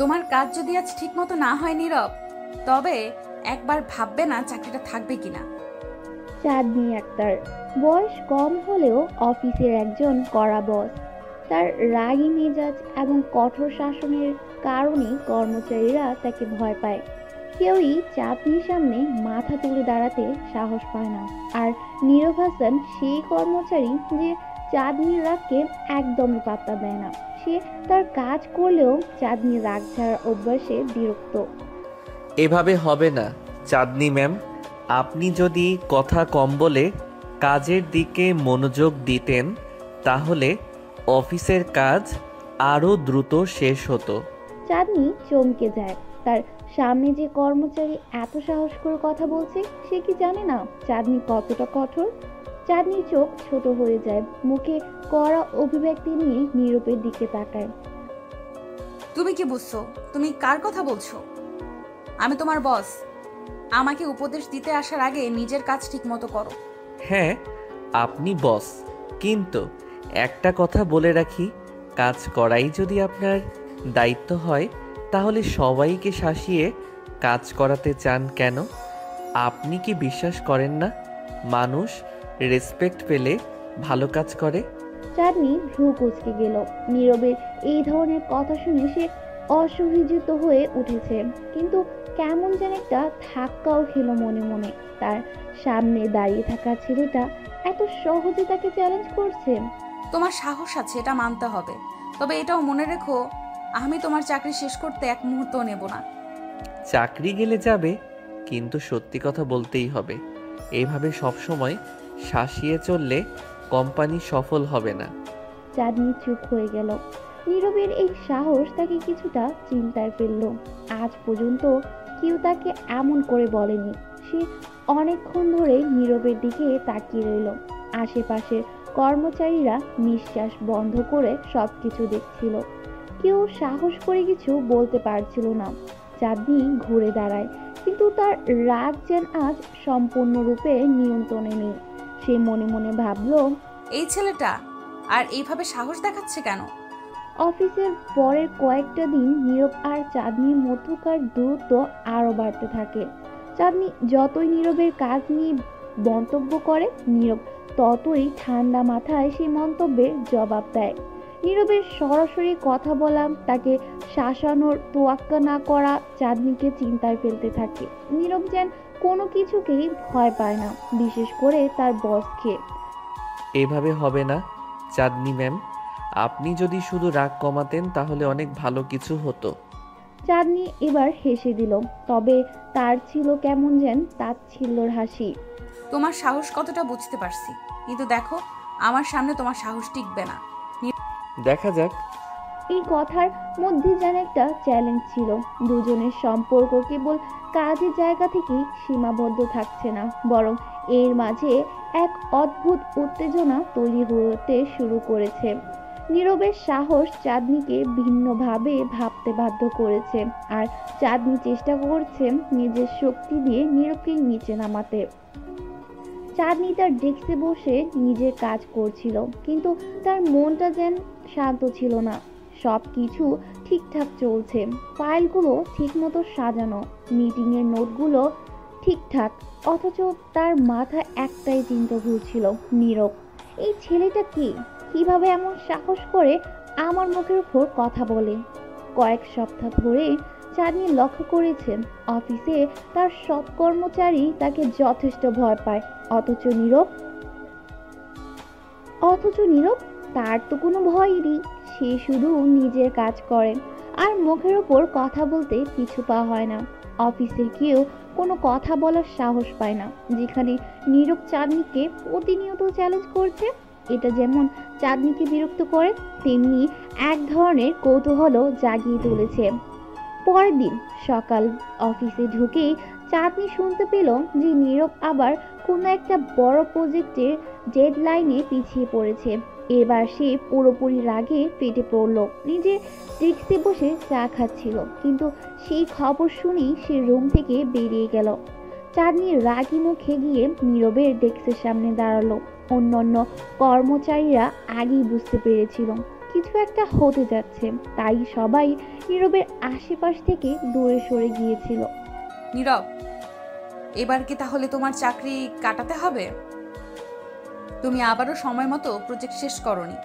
তোমার কাজ যদি আজ ঠিক মতো না হয় নীরব, তবে একবার ভাববে না চাকরিটা থাকবে কিনা। চাঁদনি আক্তার বয়স কম হলেও অফিসের একজন কড়া বস। তার রাগী মেজাজ এবং কঠোর শাসনের কারণে কর্মচারীরা তাকে ভয় পায়। কেউই চাঁদনির সামনে মাথা তুলে দাঁড়াতে সাহস পায় না। আর নীরব হাসান সেই কর্মচারী যে চাঁদনির রাগকে একদমই পাত্তা দেয় না। সে তার কাজ করলেও চাঁদনির রাগ ছাড়ার অভ্যাসে বিরক্ত। এভাবে হবে না চাঁদনি ম্যাম। আপনি যদি কথা কম বলে কাজের দিকে মনোযোগ দিতেন তাহলে অফিসের কাজ আরও দ্রুত শেষ হতো। চাঁদনি চমকে যায়। তার সামনে যে কর্মচারী এত সাহস করে কথা বলছে, সে কি জানে না চাঁদনি কতটা কঠোর? চাঁদনির চোখ ছোট হয়ে যায়, মুখে কড়া অভিব্যক্তি নিয়ে নীরবের দিকে তাকায়। তুমি কি বুঝছো? তুমি কার কথা বলছো? আমি তোমার বস। আমাকে উপদেশ দিতে আসার আগে নিজের কাজ ঠিক মতো করো। হ্যাঁ, আপনি বস, কিন্তু একটা কথা বলে রাখি, কাজ করাই যদি আপনার দায়িত্ব হয় তাহলে সবাইকে শাসিয়ে কাজ করাতে চান কেন? আপনি কি বিশ্বাস করেন না মানুষ রেসপেক্ট পেলে ভালো কাজ করে? চাঁদনি ভ্রু কুঁচকে গেল। নীরবের এই ধরনের কথা শুনে সে অসহ্যিত হয়ে উঠেছে, কিন্তু কেমন যেন একটা ধাক্কাও খেলো মনে মনে। তার সামনে দাঁড়িয়ে থাকা ছেলেটা এত সহজে তাকে চ্যালেঞ্জ করছে। তোমার সাহস আছে, এটা মানতে হবে। তবে এটাও মনে রেখো, আমি তোমার চাকরি শেষ করতে এক মুহূর্তও নেব না। চাকরি গেলে যাবে, কিন্তু সত্যি কথা বলতেই হবে। এইভাবে সবসময় শাসিয়ে চললে কোম্পানি সফল হবে না। চাঁদনি চুপ হয়ে গেল। নীরবের এই সাহস তাকে কিছুটা চিন্তায় ফেললো। আজ পর্যন্ত কেউ তাকে এমন করে বলেনি। সে অনেকক্ষণ ধরে নীরবের দিকে তাকিয়ে রইল। আশেপাশের কর্মচারীরা নিঃশ্বাস বন্ধ করে সবকিছু দেখছিল। কেউ সাহস করে কিছু বলতে পারছিল না। চাঁদনি ঘুরে দাঁড়ায়, কিন্তু তার রাগ যেন আজ সম্পূর্ণরূপে নিয়ন্ত্রণে নেই। সে মনে মনে ভাবলো, এই ছেলেটা আর এইভাবে সাহস দেখাচ্ছে কেন? অফিসের পরের কয়েকটা দিন নীরব আর চাঁদনির মধ্যকার দূরত্ব আরো বাড়তে থাকে। চাঁদনি যতই নীরবের কাজ নিয়ে মন্তব্য করে, নীরব ততই ঠান্ডা মাথায় সেই মন্তব্যের জবাব দেয়। নীরবের সরাসরি কথা বলা, তাকে শাসানোর তোয়াক্কা না করা চাঁদনিকে চিন্তায় ফেলতে থাকে। নীরব যেন কোনো কিছুকেই ভয় পায় না, বিশেষ করে তার বসকে। এভাবে হবে না চাঁদনি ম্যাম। আপনি যদি শুধু রাগ কমাতেন তাহলে অনেক ভালো কিছু হতো। চাঁদনি এবার হেসে দিল, তবে তার ছিল কেমন যেন তাচ্ছিল্যর হাসি। তোমার সাহস কতটা বুঝতে পারছি, কিন্তু দেখো আমার সামনে তোমার সাহস টিকবে না। দেখা যাক। এই কথার মধ্যে যেন একটা চ্যালেঞ্জ ছিল। দুজনের সম্পর্ক কেবল কাজের জায়গা থেকেই সীমাবদ্ধ থাকছে না, বরং এর মাঝে এক অদ্ভুত উত্তেজনা তৈরি হতে শুরু করেছে। নীরবের সাহস চাঁদনিকে ভিন্নভাবে ভাবতে বাধ্য করেছে, আর চাঁদনি চেষ্টা করছে নিজের শক্তি দিয়ে নীরবকে নিচে নামাতে। চাঁদনি তার ডেস্কে বসে নিজের কাজ করছিল, কিন্তু তার মনটা যেন শান্ত ছিল না। সব কিছু ঠিকঠাক চলছে, ফাইলগুলো ঠিকমতো সাজানো, মিটিংয়ের নোটগুলো ঠিকঠাক, অথচ তার মাথায় একটাই চিন্তা ঘুরছিল, নীরব। এই ছেলেটা কি? কিভাবে এমন সাহস করে আমার মুখের উপর কথা বলে? কয়েক সপ্তাহ ধরে চাঁদনি লক্ষ্য করেছে অফিসে তার সব কর্মচারী তাকে যথেষ্ট ভয় পায়, অথচ নীরব তার তো কোনো ভয়ই নেই। সে শুধু নিজের কাজ করে আর মুখের ওপর কথা বলতে পিছু পা হয় না। অফিসের কেউ কোনো কথা বলার সাহস পায় না, যেখানে নীরব চাঁদনিকে প্রতিনিয়ত চ্যালেঞ্জ করছে। এটা যেমন চাঁদনিকে বিরক্ত করে, তেমনি এক ধরনের কৌতূহল জাগিয়ে তুলেছে। পরের দিন সকাল, অফিসে ঢুকেই চাঁদনি শুনতে পেল যে নীরব আবার কোনো একটা বড় প্রজেক্টের ডেডলাইনে পিছিয়ে পড়েছে। এবার সে পুরোপুরি রাগে ফেটে পড়ল। নিজের ডেস্কে বসে চা খাচ্ছিল, কিন্তু সেই খবর শুনেই সে রুম থেকে বেরিয়ে গেল। চাঁদনি রাগি মুখে গিয়ে নীরবের ডেস্কের সামনে দাঁড়ালো। অন্যান্য কর্মচারীরা আগেই বুঝতে পেরেছিল কিছু একটা হতে যাচ্ছে, তাই সবাই নীরবের আশেপাশ থেকে দূরে সরে গিয়েছিল। নীরব, এবার কি তাহলে তোমার চাকরি কাটাতে হবে? তুমি আবারও সময় মতো প্রজেক্ট শেষ করনি।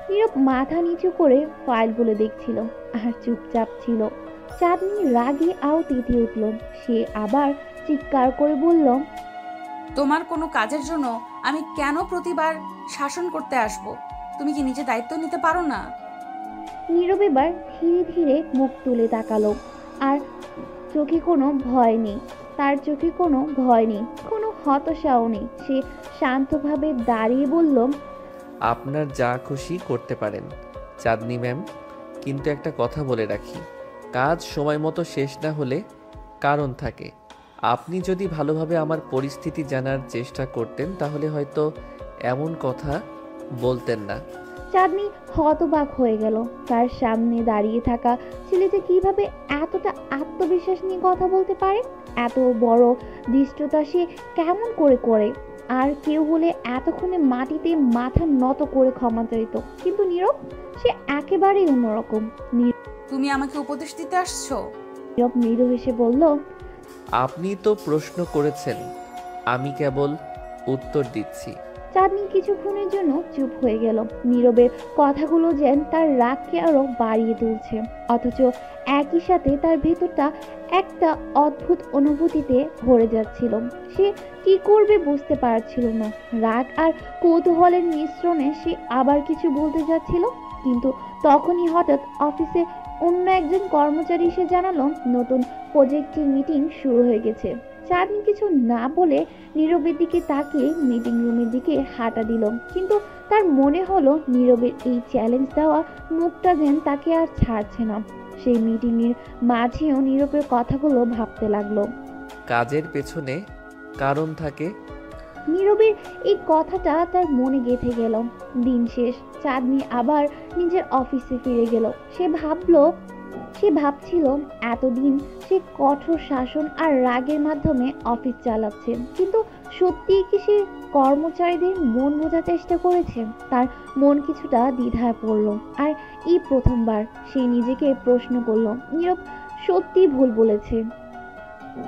নীরব মাথা নিচু করে ফাইলগুলো দেখছিল আর চুপচাপ ছিল। চাঁদনি রাগে আরো তেতে উঠল। সে আবার চিৎকার করে বলল, তোমার কোনো কাজের জন্য আমি কেন প্রতিবার শাসন করতে আসব? তুমি কি নিজে দায়িত্ব নিতে পারো না? নীরব এবার ধীরে ধীরে মুখ তুলে তাকালো, আর চোখে কোনো ভয় নেই। তার চোখে কোনো ভয় নেই, কোনো হতাশাও নেই। সে শান্তভাবে দাঁড়িয়ে বলল, আপনার যা খুশি করতে পারেন চাঁদনি ম্যাম, কিন্তু একটা কথা বলে রাখি, কাজ সময় মতো শেষ না হলে কারণ থাকে। আপনি যদি ভালোভাবে আমার পরিস্থিতি জানার চেষ্টা করতেন তাহলে হয়তো এমন কথা বলতেন না। চাঁদনি হতবাক হয়ে গেল। তার সামনে দাঁড়িয়ে থাকা ছেলেটা কিভাবে এতটা আত্মবিশ্বাস নিয়ে কথা বলতে পারে? এত বড় দৃষ্টতা সে কেমন করে করে? আর কেউ হলে এতক্ষণে মাটিতে মাথা নত করে ক্ষমা চাইত, কিন্তু নীরব, সে একেবারেই অন্যরকম। তুমি আমাকে উপদেশ দিতে আসছো? নীরব মৃদু হেসে বলল, আপনি তো প্রশ্ন করেছেন, আমি কেবল উত্তর দিচ্ছি। চাঁদনি কিছুক্ষণের জন্য চুপ হয়ে গেল। নীরবের কথাগুলো যেন তার রাগকে আরো বাড়িয়ে তুলছে, অথচ একই সাথে তার ভেতরটা একটা অদ্ভুত অনুভূতিতে ভরে যাচ্ছিল। সে কি করবে বুঝতে পারছিল না। রাগ আর কৌতূহলের মিশ্রণে সে আবার কিছু বলতে যাচ্ছিল, কিন্তু তখনই হঠাৎ অফিসে অন্য একজন কর্মচারী এসে জানালো নতুন প্রজেক্টের মিটিং শুরু হয়ে গেছে। চাঁদনি কিছু না বলে নীরবের দিকে তাকিয়ে মিটিং রুমের দিকে হাঁটা দিল, কিন্তু তার মনে হলো নীরবের এই চ্যালেঞ্জ দেওয়া মুখটা যেন তাকে আর ছাড়ছে না। সেই মিটিং এর মাঝেও নীরবের কথাগুলো ভাবতে লাগলো। কাজের পেছনে কারণ থাকে। নীরবের এই কথাটা তার মনে গেঁথে গেল। দিন শেষ, চাঁদনি আবার নিজের অফিসে ফিরে গেল। সে ভাবছিল এতদিন সে কঠোর শাসন আর রাগের মাধ্যমে অফিস চালাচ্ছে, কিন্তু সত্যিই কি সে কর্মচারীদের মন বোঝার চেষ্টা করেছে? তার মন কিছুটা দ্বিধায় পড়ল, আর এই প্রথমবার সে নিজেকে প্রশ্ন করলো, নীরব সত্যি ভুল বলেছে।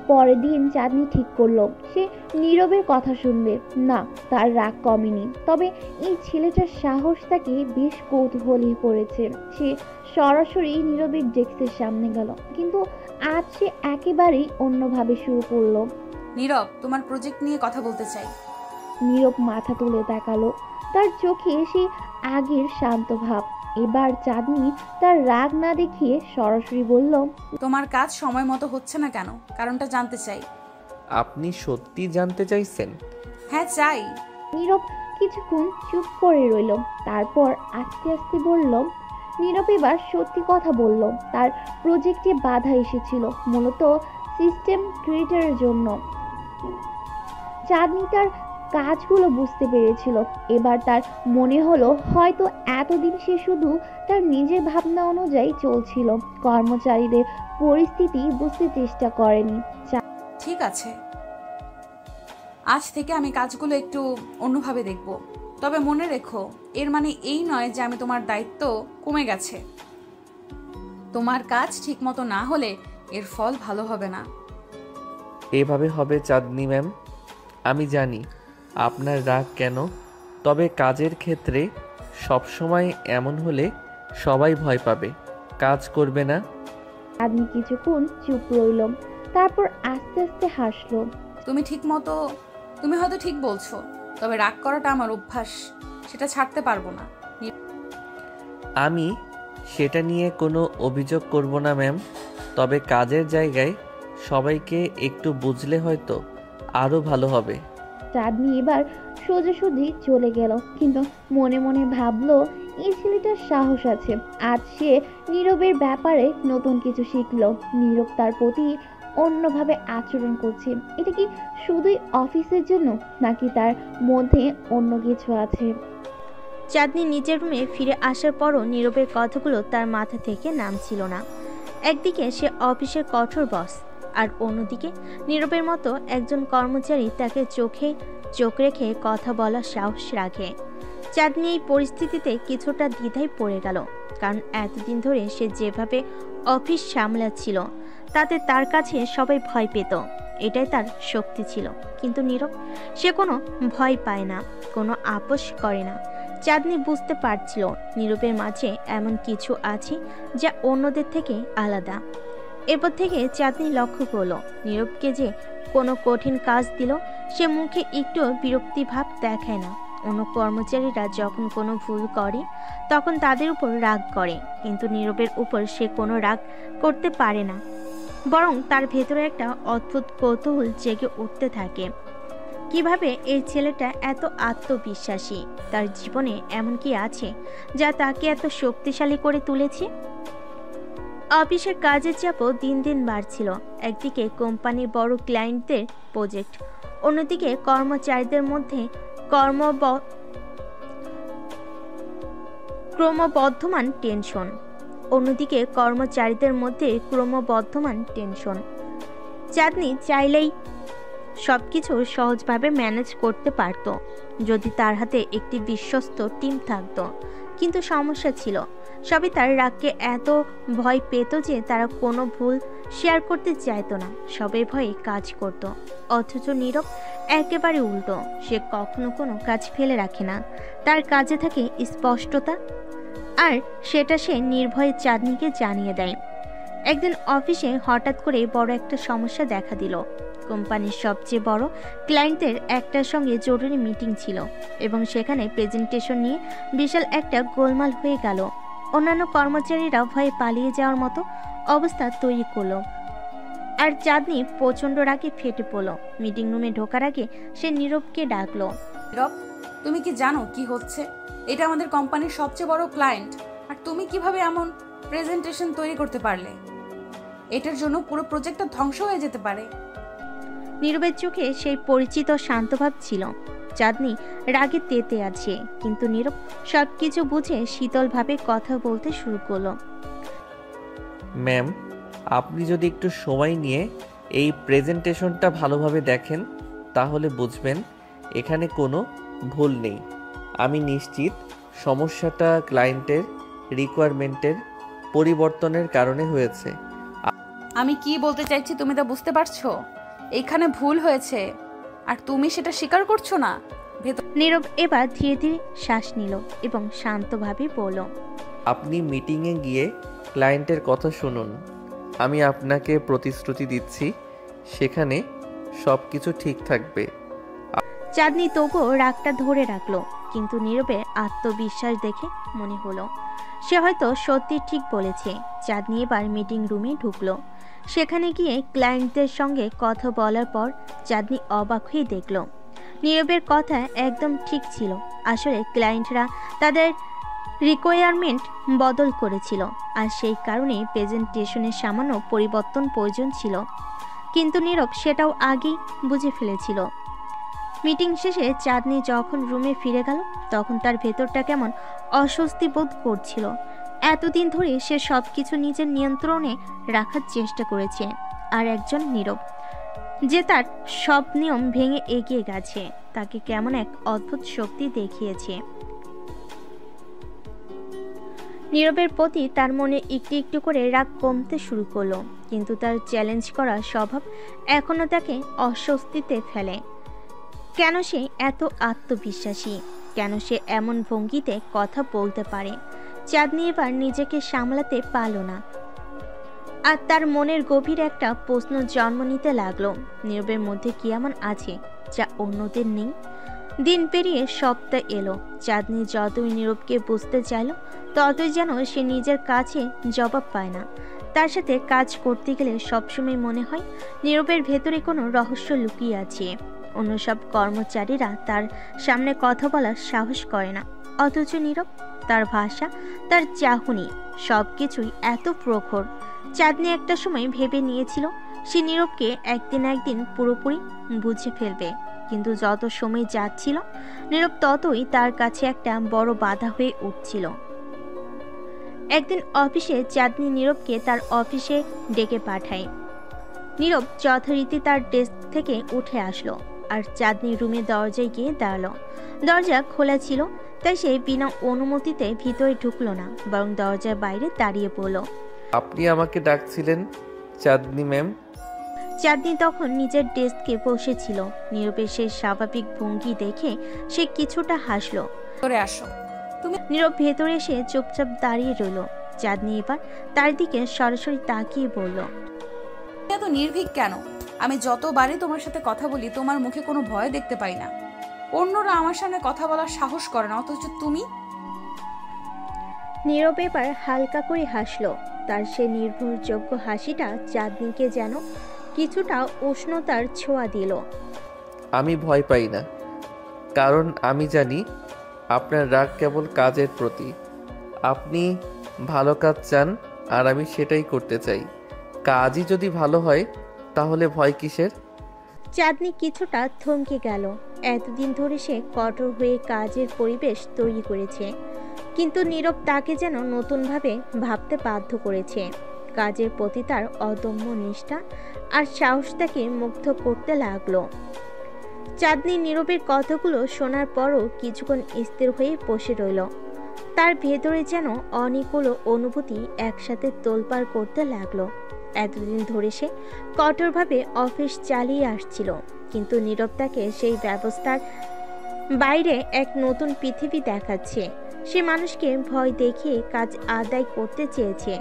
পরের দিন চাঁদনি ঠিক করলো সে নীরবের কথা শুনবে না। তার রাগ কমেনি, তবে এই ছেলেটার সাহস তাকে বেশ কৌতূহলী করেছে। সে সরাসরি নীরবের ডেস্কের সামনে গেল, কিন্তু আজ সে একেবারেই অন্যভাবে শুরু করলো। নীরব, তোমার প্রজেক্ট নিয়ে কথা বলতে চাই। নীরব মাথা তুলে তাকালো। তার চোখে সে আগের শান্ত ভাব। এবার চাঁদনি তার রাগ না দেখিয়ে সরাসরি বলল, তোমার কাজ সময় মতো হচ্ছে না কেন? কারণটা জানতে চাই। আপনি সত্যি জানতে চাইছেন? হ্যাঁ, চাই। নীরব কিছুক্ষণ চুপ করে রইল, তারপর আস্তে আস্তে বলল। নীরব এবার সত্যি কথা বলল। তার প্রজেক্টে বাধা এসেছিল মূলত সিস্টেম ক্রিয়েটরের জন্য। চাঁদনি তার কাজগুলো বুঝতে পেরেছিল। এবার তার মনে হলো হয়তো এতদিন সে শুধু তার নিজের ভাবনা অনুযায়ী চলছিল, কর্মচারীদের পরিস্থিতি বুঝতে চেষ্টা করেনি। ঠিক আছে, আজ থেকে আমি কাজগুলো একটু অন্যভাবে দেখব। তবে মনে রেখো, এর মানে এই নয় যে আমি তোমার দায়িত্ব কমে গেছে। তোমার কাজ ঠিকমতো না হলে এর ফল ভালো হবে না। এভাবে হবে চাঁদনি ম্যাম। আমি জানি আপনার রাগ কেন, তবে কাজের ক্ষেত্রে সবসময় এমন হলে সবাই ভয় পাবে, কাজ করবে না। চাঁদনি কিছুক্ষণ চুপ রইল, তারপর আস্তে আস্তে হাসলো। তুমি হয়তো ঠিক বলছো, তবে রাগ করাটা আমার অভ্যাস, সেটা ছাড়তে পারবো না। আমি সেটা নিয়ে কোনো অভিযোগ করব না ম্যাম, তবে কাজের জায়গায় সবাইকে একটু বুঝলে হয়তো আরও ভালো হবে। চাঁদনি এবার সোজাসুজি চলে গেল, কিন্তু মনে মনে ভাবলো এই ছেলেটার সাহস আছে। আজ সে নীরবের ব্যাপারে নতুন কিছু শিখলো। নীরব তার প্রতি অন্যভাবে আচরণ করছে। এটা কি শুধুই অফিসের জন্য, নাকি তার মধ্যে অন্য কিছু আছে? চাঁদনি নিজের রুমে ফিরে আসার পরও নীরবের কথাগুলো তার মাথা থেকে নামছিল না। একদিকে সে অফিসের কঠোর বস, আর অন্যদিকে নীরবের মতো একজন কর্মচারী তাকে চোখে চোখ রেখে কথা বলার সাহস রাখে। চাঁদনি এই পরিস্থিতিতে কিছুটা দ্বিধায় পড়ে গেল, কারণ এতদিন ধরে সে যেভাবে অফিস সামলাচ্ছিল তাতে তার কাছে সবাই ভয় পেত, এটাই তার শক্তি ছিল। কিন্তু নীরব, সে কোনো ভয় পায় না, কোনো আপোষ করে না। চাঁদনি বুঝতে পারছিল নীরবের মাঝে এমন কিছু আছে যা অন্যদের থেকে আলাদা। এরপর থেকে চাঁদনি লক্ষ্য করলো নীরবকে যে কোনো কঠিন কাজ দিল সে মুখে একটু বিরক্তি ভাব দেখায় না। অন্য কর্মচারীরা যখন কোনো ভুল করে তখন তাদের উপর রাগ করে, কিন্তু নীরবের উপর সে কোনো রাগ করতে পারে না, বরং তার ভেতরে একটা অদ্ভুত কৌতূহল জেগে উঠতে থাকে। কিভাবে এই ছেলেটা এত আত্মবিশ্বাসী? তার জীবনে এমন কি আছে যা তাকে এত শক্তিশালী করে তুলেছে? অফিসের কাজের চাপও দিন দিন বাড়ছিল। একদিকে কোম্পানির বড় ক্লায়েন্টদের প্রজেক্ট, অন্যদিকে কর্মচারীদের মধ্যে ক্রমবর্ধমান টেনশন। চাঁদনি চাইলেই সবকিছু সহজভাবে ম্যানেজ করতে পারত যদি তার হাতে একটি বিশ্বস্ত টিম থাকতো, কিন্তু সমস্যা ছিল সবই তার রাগকে এত ভয় পেত যে তারা কোনো ভুল শেয়ার করতে চাইতো না, সবাই ভয়ে কাজ করত। অথচ নীরব একেবারে উল্টো, সে কখনো কোনো কাজ ফেলে রাখে না, তার কাজে থাকে স্পষ্টতা, আর সেটা সে নির্ভয়ে চাঁদনিকে জানিয়ে দেয়। একদিন অফিসে হঠাৎ করে বড় একটা সমস্যা দেখা দিল। কোম্পানির সবচেয়ে বড় ক্লায়েন্টের একটার সঙ্গে জরুরি মিটিং ছিল এবং সেখানে প্রেজেন্টেশন নিয়ে বিশাল একটা গোলমাল হয়ে গেল। অন্যান্য কর্মচারীরা ভয়ে পালিয়ে যাওয়ার মতো অবস্থা তৈরি করলো, আর চাঁদনি প্রচণ্ড রাগে ফেটে পড়ল। মিটিং রুমে ঢোকার আগে সে নীরবকে ডাকলো। নীরব, তুমি কি জানো কি হচ্ছে? এটা আমাদের কোম্পানির সবচেয়ে বড় ক্লায়েন্ট, আর তুমি কিভাবে এমন প্রেজেন্টেশন তৈরি করতে পারলে? এটার জন্য পুরো প্রজেক্টটা ধ্বংস হয়ে যেতে পারে। নীরবের চোখে সেই পরিচিত শান্তভাব ছিল। চাঁদনি রাগে তেতে আছে, কিন্তু নীরব সবকিছু বুঝে শীতলভাবে কথা বলতে শুরু করলো। ম্যাম, আপনি যদি একটু সময় নিয়ে এই প্রেজেন্টেশনটা ভালোভাবে দেখেন তাহলে বুঝবেন এখানে কোনো ভুল নেই। আমি নিশ্চিত সমস্যাটা ক্লায়েন্টের রিকোয়ারমেন্টের পরিবর্তনের কারণে হয়েছে। আমি কি বলতে চাইছি তুমি তা বুঝতে পারছো? এখানে ভুল হয়েছে আর তুমি সেটা স্বীকার করছো না। নীরব এবার ধীরে ধীরে শ্বাস নিল এবং শান্তভাবে বলল, আপনি মিটিংয়ে গিয়ে ক্লায়েন্টের কথা শুনুন। আমি আপনাকে প্রতিশ্রুতি দিচ্ছি সেখানে সব কিছু ঠিক থাকবে। চাঁদনি তবুও রাগটা ধরে রাখলো, কিন্তু নীরবের আত্মবিশ্বাস দেখে মনে হলো সে হয়তো সত্যি ঠিক বলেছে। চাঁদনি এবার মিটিং রুমে ঢুকলো। সেখানে গিয়ে ক্লায়েন্টদের সঙ্গে কথা বলার পর চাঁদনি অবাক হয়ে দেখল নীরবের কথা একদম ঠিক ছিল। আসলে ক্লায়েন্টরা তাদের রিকোয়ারমেন্ট বদল করেছিল, আর সেই কারণে প্রেজেন্টেশনের সামান্য পরিবর্তন প্রয়োজন ছিল, কিন্তু নীরব সেটাও আগেই বুঝে ফেলেছিল। মিটিং শেষে চাঁদনি যখন রুমে ফিরে গেল তখন তার ভেতরটা কেমন অস্বস্তি বোধ করছিল। এতদিন ধরে সে সব কিছু নিজের নিয়ন্ত্রণে রাখার চেষ্টা করেছে, আর একজন নীরব যে তার সব নিয়ম ভেঙে এগিয়ে গেছে তাকে কেমন এক অদ্ভুত শক্তি দেখিয়েছে। নীরবের প্রতি তার মনে একটু একটু করে রাগ কমতে শুরু করলো, কিন্তু তার চ্যালেঞ্জ করা স্বভাব এখনো তাকে অস্বস্তিতে ফেলে। কেন সে এত আত্মবিশ্বাসী? কেন সে এমন ভঙ্গিতে কথা বলতে পারে? চাঁদনি এবার নিজেকে সামলাতে পারল না, আর তার মনের গভীর একটা প্রশ্ন জন্ম নিতে লাগলো, নীরবের মধ্যে কি এমন আছে যা অন্যদের নেই? দিন পেরিয়ে সপ্তাহ এলো। চাঁদনি যতই নীরবকে বুঝতে চাইল ততই যেন সে নিজের কাছে জবাব পায় না। তার সাথে কাজ করতে গেলে সবসময় মনে হয় নীরবের ভেতরে কোনো রহস্য লুকিয়ে আছে। অন্য সব কর্মচারীরা তার সামনে কথা বলার সাহস করে না, অথচ নীরব, তার ভাষা, তার চাহনি সবকিছুই এত প্রখর। চাঁদনি একটা সময় ভেবে নিয়েছিল সে নীরবকে একদিন পুরোপুরি বুঝে ফেলবে, কিন্তু যত সময় যাচ্ছিল নীরব ততই তার কাছে একটা বড় বাধা হয়ে উঠছিল। একদিন অফিসে চাঁদনি নীরবকে তার অফিসে ডেকে পাঠায়। নীরব যথারীতি তার ডেস্ক থেকে উঠে আসলো আর চাঁদনি রুমে দরজায় গিয়ে দাঁড়ালো। দরজা খোলা ছিল, তাই সে বিনা অনুমতিতে ভিতরে ঢুকলো না, বরং দরজার বাইরে দাঁড়িয়ে পড়ল। আপনি আমাকে ডাকছিলেন চাঁদনি ম্যাম? চাঁদনি তখন নিজের ডেস্কে বসেছিল। নীরবের সেই স্বাভাবিক ভঙ্গি দেখে সে কিছুটা হাসলো। করে আসো। নীরব ভেতরে এসে চুপচাপ দাঁড়িয়ে রইল। চাঁদনি এবার তার দিকে সরাসরি তাকিয়ে বলল, এত নির্ভীক কেন? আমি যতবারই তোমার সাথে কথা বলি তোমার মুখে কোনো ভয় দেখতে পাই না। অন্যরা আমার সামনে কথা বলার সাহস করে না, অথচ তুমি। নীরব এবার হালকা করে হাসলো। তার সে নির্ভরযোগ্য হাসিটা চাঁদনিকে যেন কিছুটা উষ্ণতার ছোঁয়া দিল। আমি ভয় পাই না, কারণ আমি জানি আপনার রাগ কেবল কাজের প্রতি। আপনি ভালো কাজ চান আর আমি সেটাই করতে চাই। কাজই যদি ভালো হয় তাহলে ভয় কিসের? চাঁদনি কিছুটা থমকে গেল। এতদিন ধরে সে কঠোর হয়ে কাজের পরিবেশ তৈরি করেছে, কিন্তু নীরব তাকে যেন নতুনভাবে ভাবতে বাধ্য করেছে। কাজের প্রতি তার অদম্য নিষ্ঠা আর সাহস তাকে মুগ্ধ করতে লাগলো। চাঁদনি নীরবের কথাগুলো শোনার পরও কিছুক্ষণ স্থির হয়ে বসে রইল। তার ভেতরে যেন অনেকগুলো অনুভূতি একসাথে তোলপাড় করতে লাগলো। এতদিন ধরে সে কঠোরভাবে অফিস চালিয়ে আসছিল, কিন্তু নীরব তাকে সেই ব্যবস্থার বাইরে এক নতুন পৃথিবী দেখাচ্ছে। সে মানুষকে ভয় দেখিয়ে কাজ আদায় করতে চেয়েছে,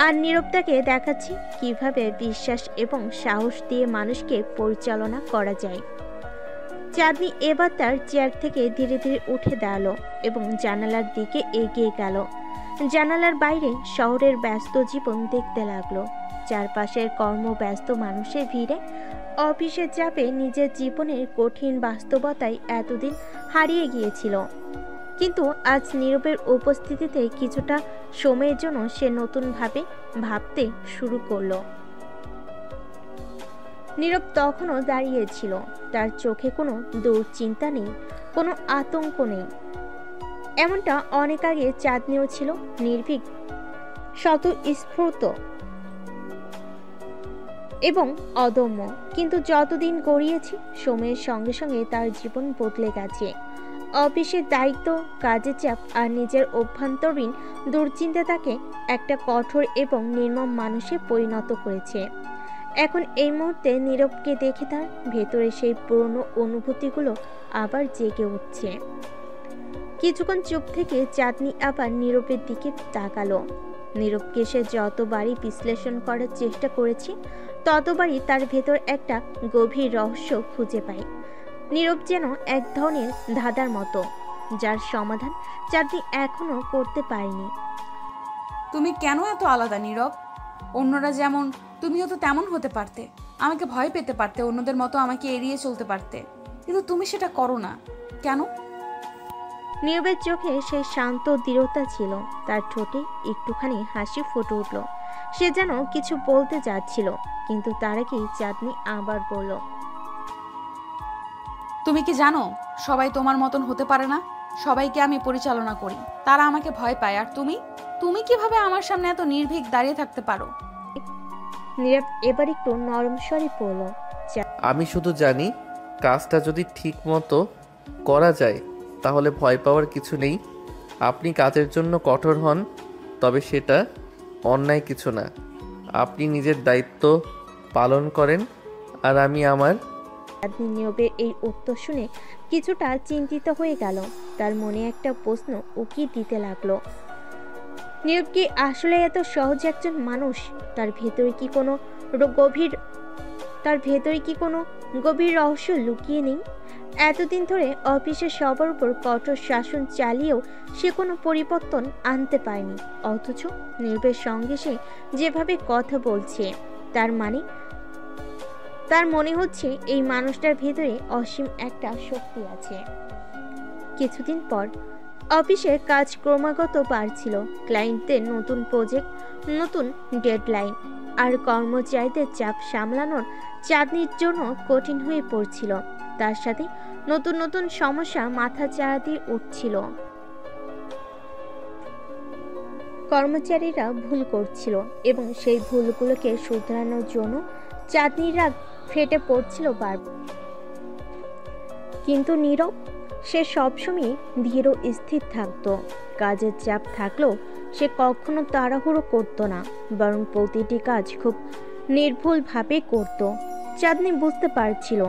আর নীরব তাকে দেখাচ্ছে কিভাবে বিশ্বাস এবং সাহস দিয়ে মানুষকে পরিচালনা করা যায়। চাঁদনি এবার তার চেয়ার থেকে ধীরে ধীরে উঠে দাঁড়ালো এবং জানালার দিকে এগিয়ে গেল। জানালার বাইরে শহরের ব্যস্ত জীবন দেখতে লাগলো। চারপাশের কর্মব্যস্ত মানুষের ভিড়ে, অফিসের চাপে নিজের জীবনের কঠিন বাস্তবতায় এতদিন হারিয়ে গিয়েছিল। কিন্তু আজ নীরবের উপস্থিতিতে কিছুটা সময়ের জন্য সে নতুনভাবে ভাবতে শুরু করলো। নীরব তখনও দাঁড়িয়েছিল। তার চোখে কোনো দুশ্চিন্তা নেই, কোনো আতঙ্ক নেই। এমনটা অনেক আগে চাঁদনিও ছিল, নির্ভীক, স্বতঃস্ফূর্ত এবং অদম্য। কিন্তু যতদিন গড়িয়েছে, সময়ের সঙ্গে সঙ্গে তার জীবন বদলে গেছে। অফিসের দায়িত্ব, কাজের চাপ আর নিজের অভ্যন্তরীণ দুশ্চিন্তা তাকে একটা কঠোর এবং নির্মম মানুষে পরিণত করেছে। এখন এই মুহূর্তে নীরবকে দেখে তার ভেতরে সেই পুরনো অনুভূতিগুলো আবার জেগে উঠছে। কিছুক্ষণ চুপ থেকে চাঁদনি আবার নীরবের দিকে তাকালো। নীরবকে সে যতবারই বিশ্লেষণ করার চেষ্টা করেছে, ততবারই তার ভেতর একটা গভীর রহস্য খুঁজে পায়। নীরব যেন এক ধরনের ধাঁধার মতো, যার সমাধান চাঁদনি এখনো করতে পারেনি। তুমি কেন এত আলাদা নীরব? অন্যরা যেমন তুমিও তো তেমন হতে পারতে। আমাকে ভয় পেতে পারতে, অন্যদের মতো আমাকে এড়িয়ে চলতে পারতে, কিন্তু তুমি সেটা করো না কেন? নীরবের চোখে সেই শান্ত দৃঢ়তা ছিল। তার ঠোঁটে একটুখানি হাসি ফুটে উঠল। সে যেন কিছু বলতে যাচ্ছিল, কিন্তু তার আগেই চাঁদনি আবার বলল, তুমি কি জানো সবাই তোমার মতন হতে পারে না? সবাইকে আমি পরিচালনা করি, তারা আমাকে ভয় পায়। আর তুমি তুমি কিভাবে আমার সামনে এত নির্ভীক দাঁড়িয়ে থাকতে পারো? নীরব এবার একটু নরম স্বরে বলল, আমি শুধু জানি কাজটা যদি ঠিক মতো করা যায় তাহলে ভয় পাওয়ার কিছু নেই। আপনি কাজের জন্য কঠোর হন, তবে সেটা অন্যায় কিছু না। আপনি নিজের দায়িত্ব পালন করেন আর আমি আমার। চাঁদনি নীরবের এই উত্তর শুনে কিছুটা চিন্তিত হয়ে গেল। তার মনে একটা প্রশ্ন উকি দিতে লাগলো। নীরব কি আসলে এত সহজ একজন মানুষ? তার ভেতরে কি কোনো গভীর রহস্য লুকিয়ে নেই? এতদিন ধরে অফিসে সবার উপর কঠোর শাসন চালিয়েও সে কোনো পরিবর্তন আনতে পারেনি, অথচ নীরবের সঙ্গে সে যেভাবে কথা বলছে, তার মনে হচ্ছে এই মানুষটার ভেতরে অসীম একটা শক্তি আছে। কিছুদিন পর অফিসের কাজ ক্রমাগত বাড়ছিল। ক্লায়েন্টদের নতুন প্রজেক্ট, নতুন ডেডলাইন আর কর্মচারীদের চাপ সামলানোর চাঁদনির জন্য কঠিন হয়ে পড়ছিল। তার সাথে নতুন নতুন সমস্যা মাথা চাড়া দিয়ে উঠছিল। কর্মচারীরা ভুল করছিল এবং সেই ভুলগুলোকে শুধরানোর জন্য চাঁদনির রাগ ফেটে পড়ছিল বারবার। কিন্তু নীরব সে সবসময় ধীর ও স্থির থাকতো। কাজের চাপ থাকলেও সে কখনো তাড়াহুড়ো করতো না, বরং প্রতিটি কাজ খুব নির্ভুলভাবে করত। চাঁদনি বুঝতে পারছিল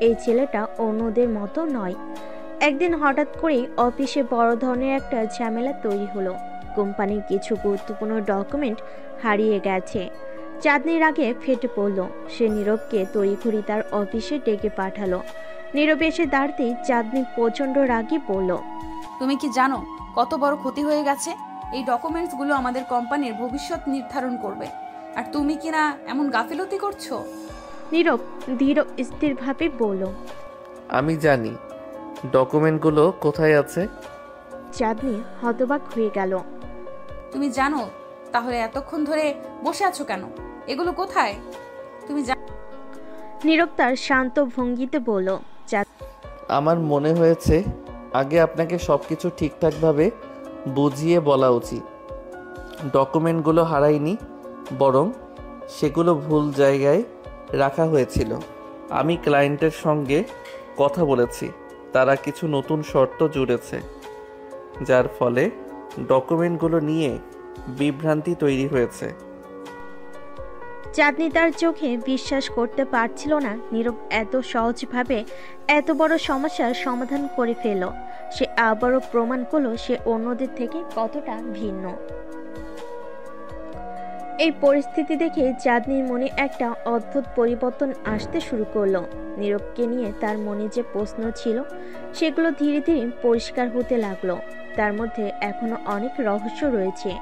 এই ছেলেটা অন্যদের মতো নয়। একদিন হঠাৎ করেই অফিসে বড় ধরনের একটা ঝামেলা তৈরি হলো। কোম্পানির কিছু গুরুত্বপূর্ণ ডকুমেন্ট হারিয়ে গেছে। চাঁদনির আগে ফেটে পড়ল। সে নীরবকে তড়িঘড়ি তার অফিসে ডেকে পাঠালো। নীরব এসে দাঁড়াতেই চাঁদনি প্রচণ্ড রাগে বলল, তুমি কি জানো কত বড় ক্ষতি হয়ে গেছে? এই ডকুমেন্টসগুলো আমাদের কোম্পানির ভবিষ্যৎ নির্ধারণ করবে, আর তুমি কি না এমন গাফিলতি করছো? নীরব ধীর স্থিরভাবে বলল, আমি জানি ডকুমেন্টগুলো কোথায় আছে। চাঁদনি হতবাক হয়ে গেল। তুমি জানো, তাহলে এতক্ষণ ধরে বসে আছো কেন? এগুলো কোথায় তুমি নীরব তার শান্ত ভঙ্গিতে বলল, আমার মনে হয়েছে আগে আপনাকে সব কিছু ঠিকঠাকভাবে বুঝিয়ে বলা উচিত। ডকুমেন্টগুলো হারায়নি, বরং সেগুলো ভুল জায়গায় রাখা হয়েছিল। আমি ক্লায়েন্টের সঙ্গে কথা বলেছি, তারা কিছু নতুন শর্ত জুড়েছে, যার ফলে ডকুমেন্টগুলো নিয়ে বিভ্রান্তি তৈরি হয়েছে। চাঁদনি তার চোখে বিশ্বাস করতে পারছিল না নীরব এত সহজভাবে এত বড় সমস্যার সমাধান করে ফেলল। সে আবারও প্রমাণ করল সে অন্যদের থেকে কতটা ভিন্ন। এই পরিস্থিতি দেখে চাঁদনির মনে একটা অদ্ভুত পরিবর্তন আসতে শুরু করলো। নীরবকে নিয়ে তার মনে যে প্রশ্ন ছিল সেগুলো ধীরে ধীরে পরিষ্কার হতে লাগলো। তার মধ্যে এখনো অনেক রহস্য রয়েছে,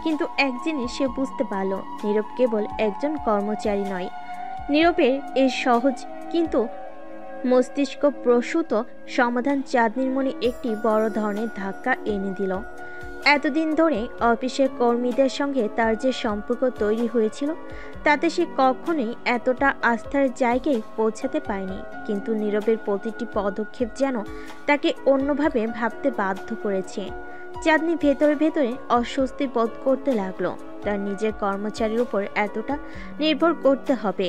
কিন্তু এক জিনিস সে বুঝতে পারল, নীরব কেবল একজন কর্মচারী নয়। নীরবের এই সহজ কিন্তু মস্তিষ্ক প্রসূত সমাধান চাঁদনির মনে একটি বড় ধরনের ধাক্কা এনে দিল। এতদিন ধরে অফিসের কর্মীদের সঙ্গে তার যে সম্পর্ক তৈরি হয়েছিল তাতে সে কখনোই এতটা আস্থার জায়গায় পৌঁছাতে পারেনি, কিন্তু নীরবের প্রতিটি পদক্ষেপ যেন তাকে অন্যভাবে ভাবতে বাধ্য করেছে। চাঁদনি ভেতরে ভেতরে অস্বস্তি বোধ করতে লাগলো। তার নিজের কর্মচারীর উপর এতটা নির্ভর করতে হবে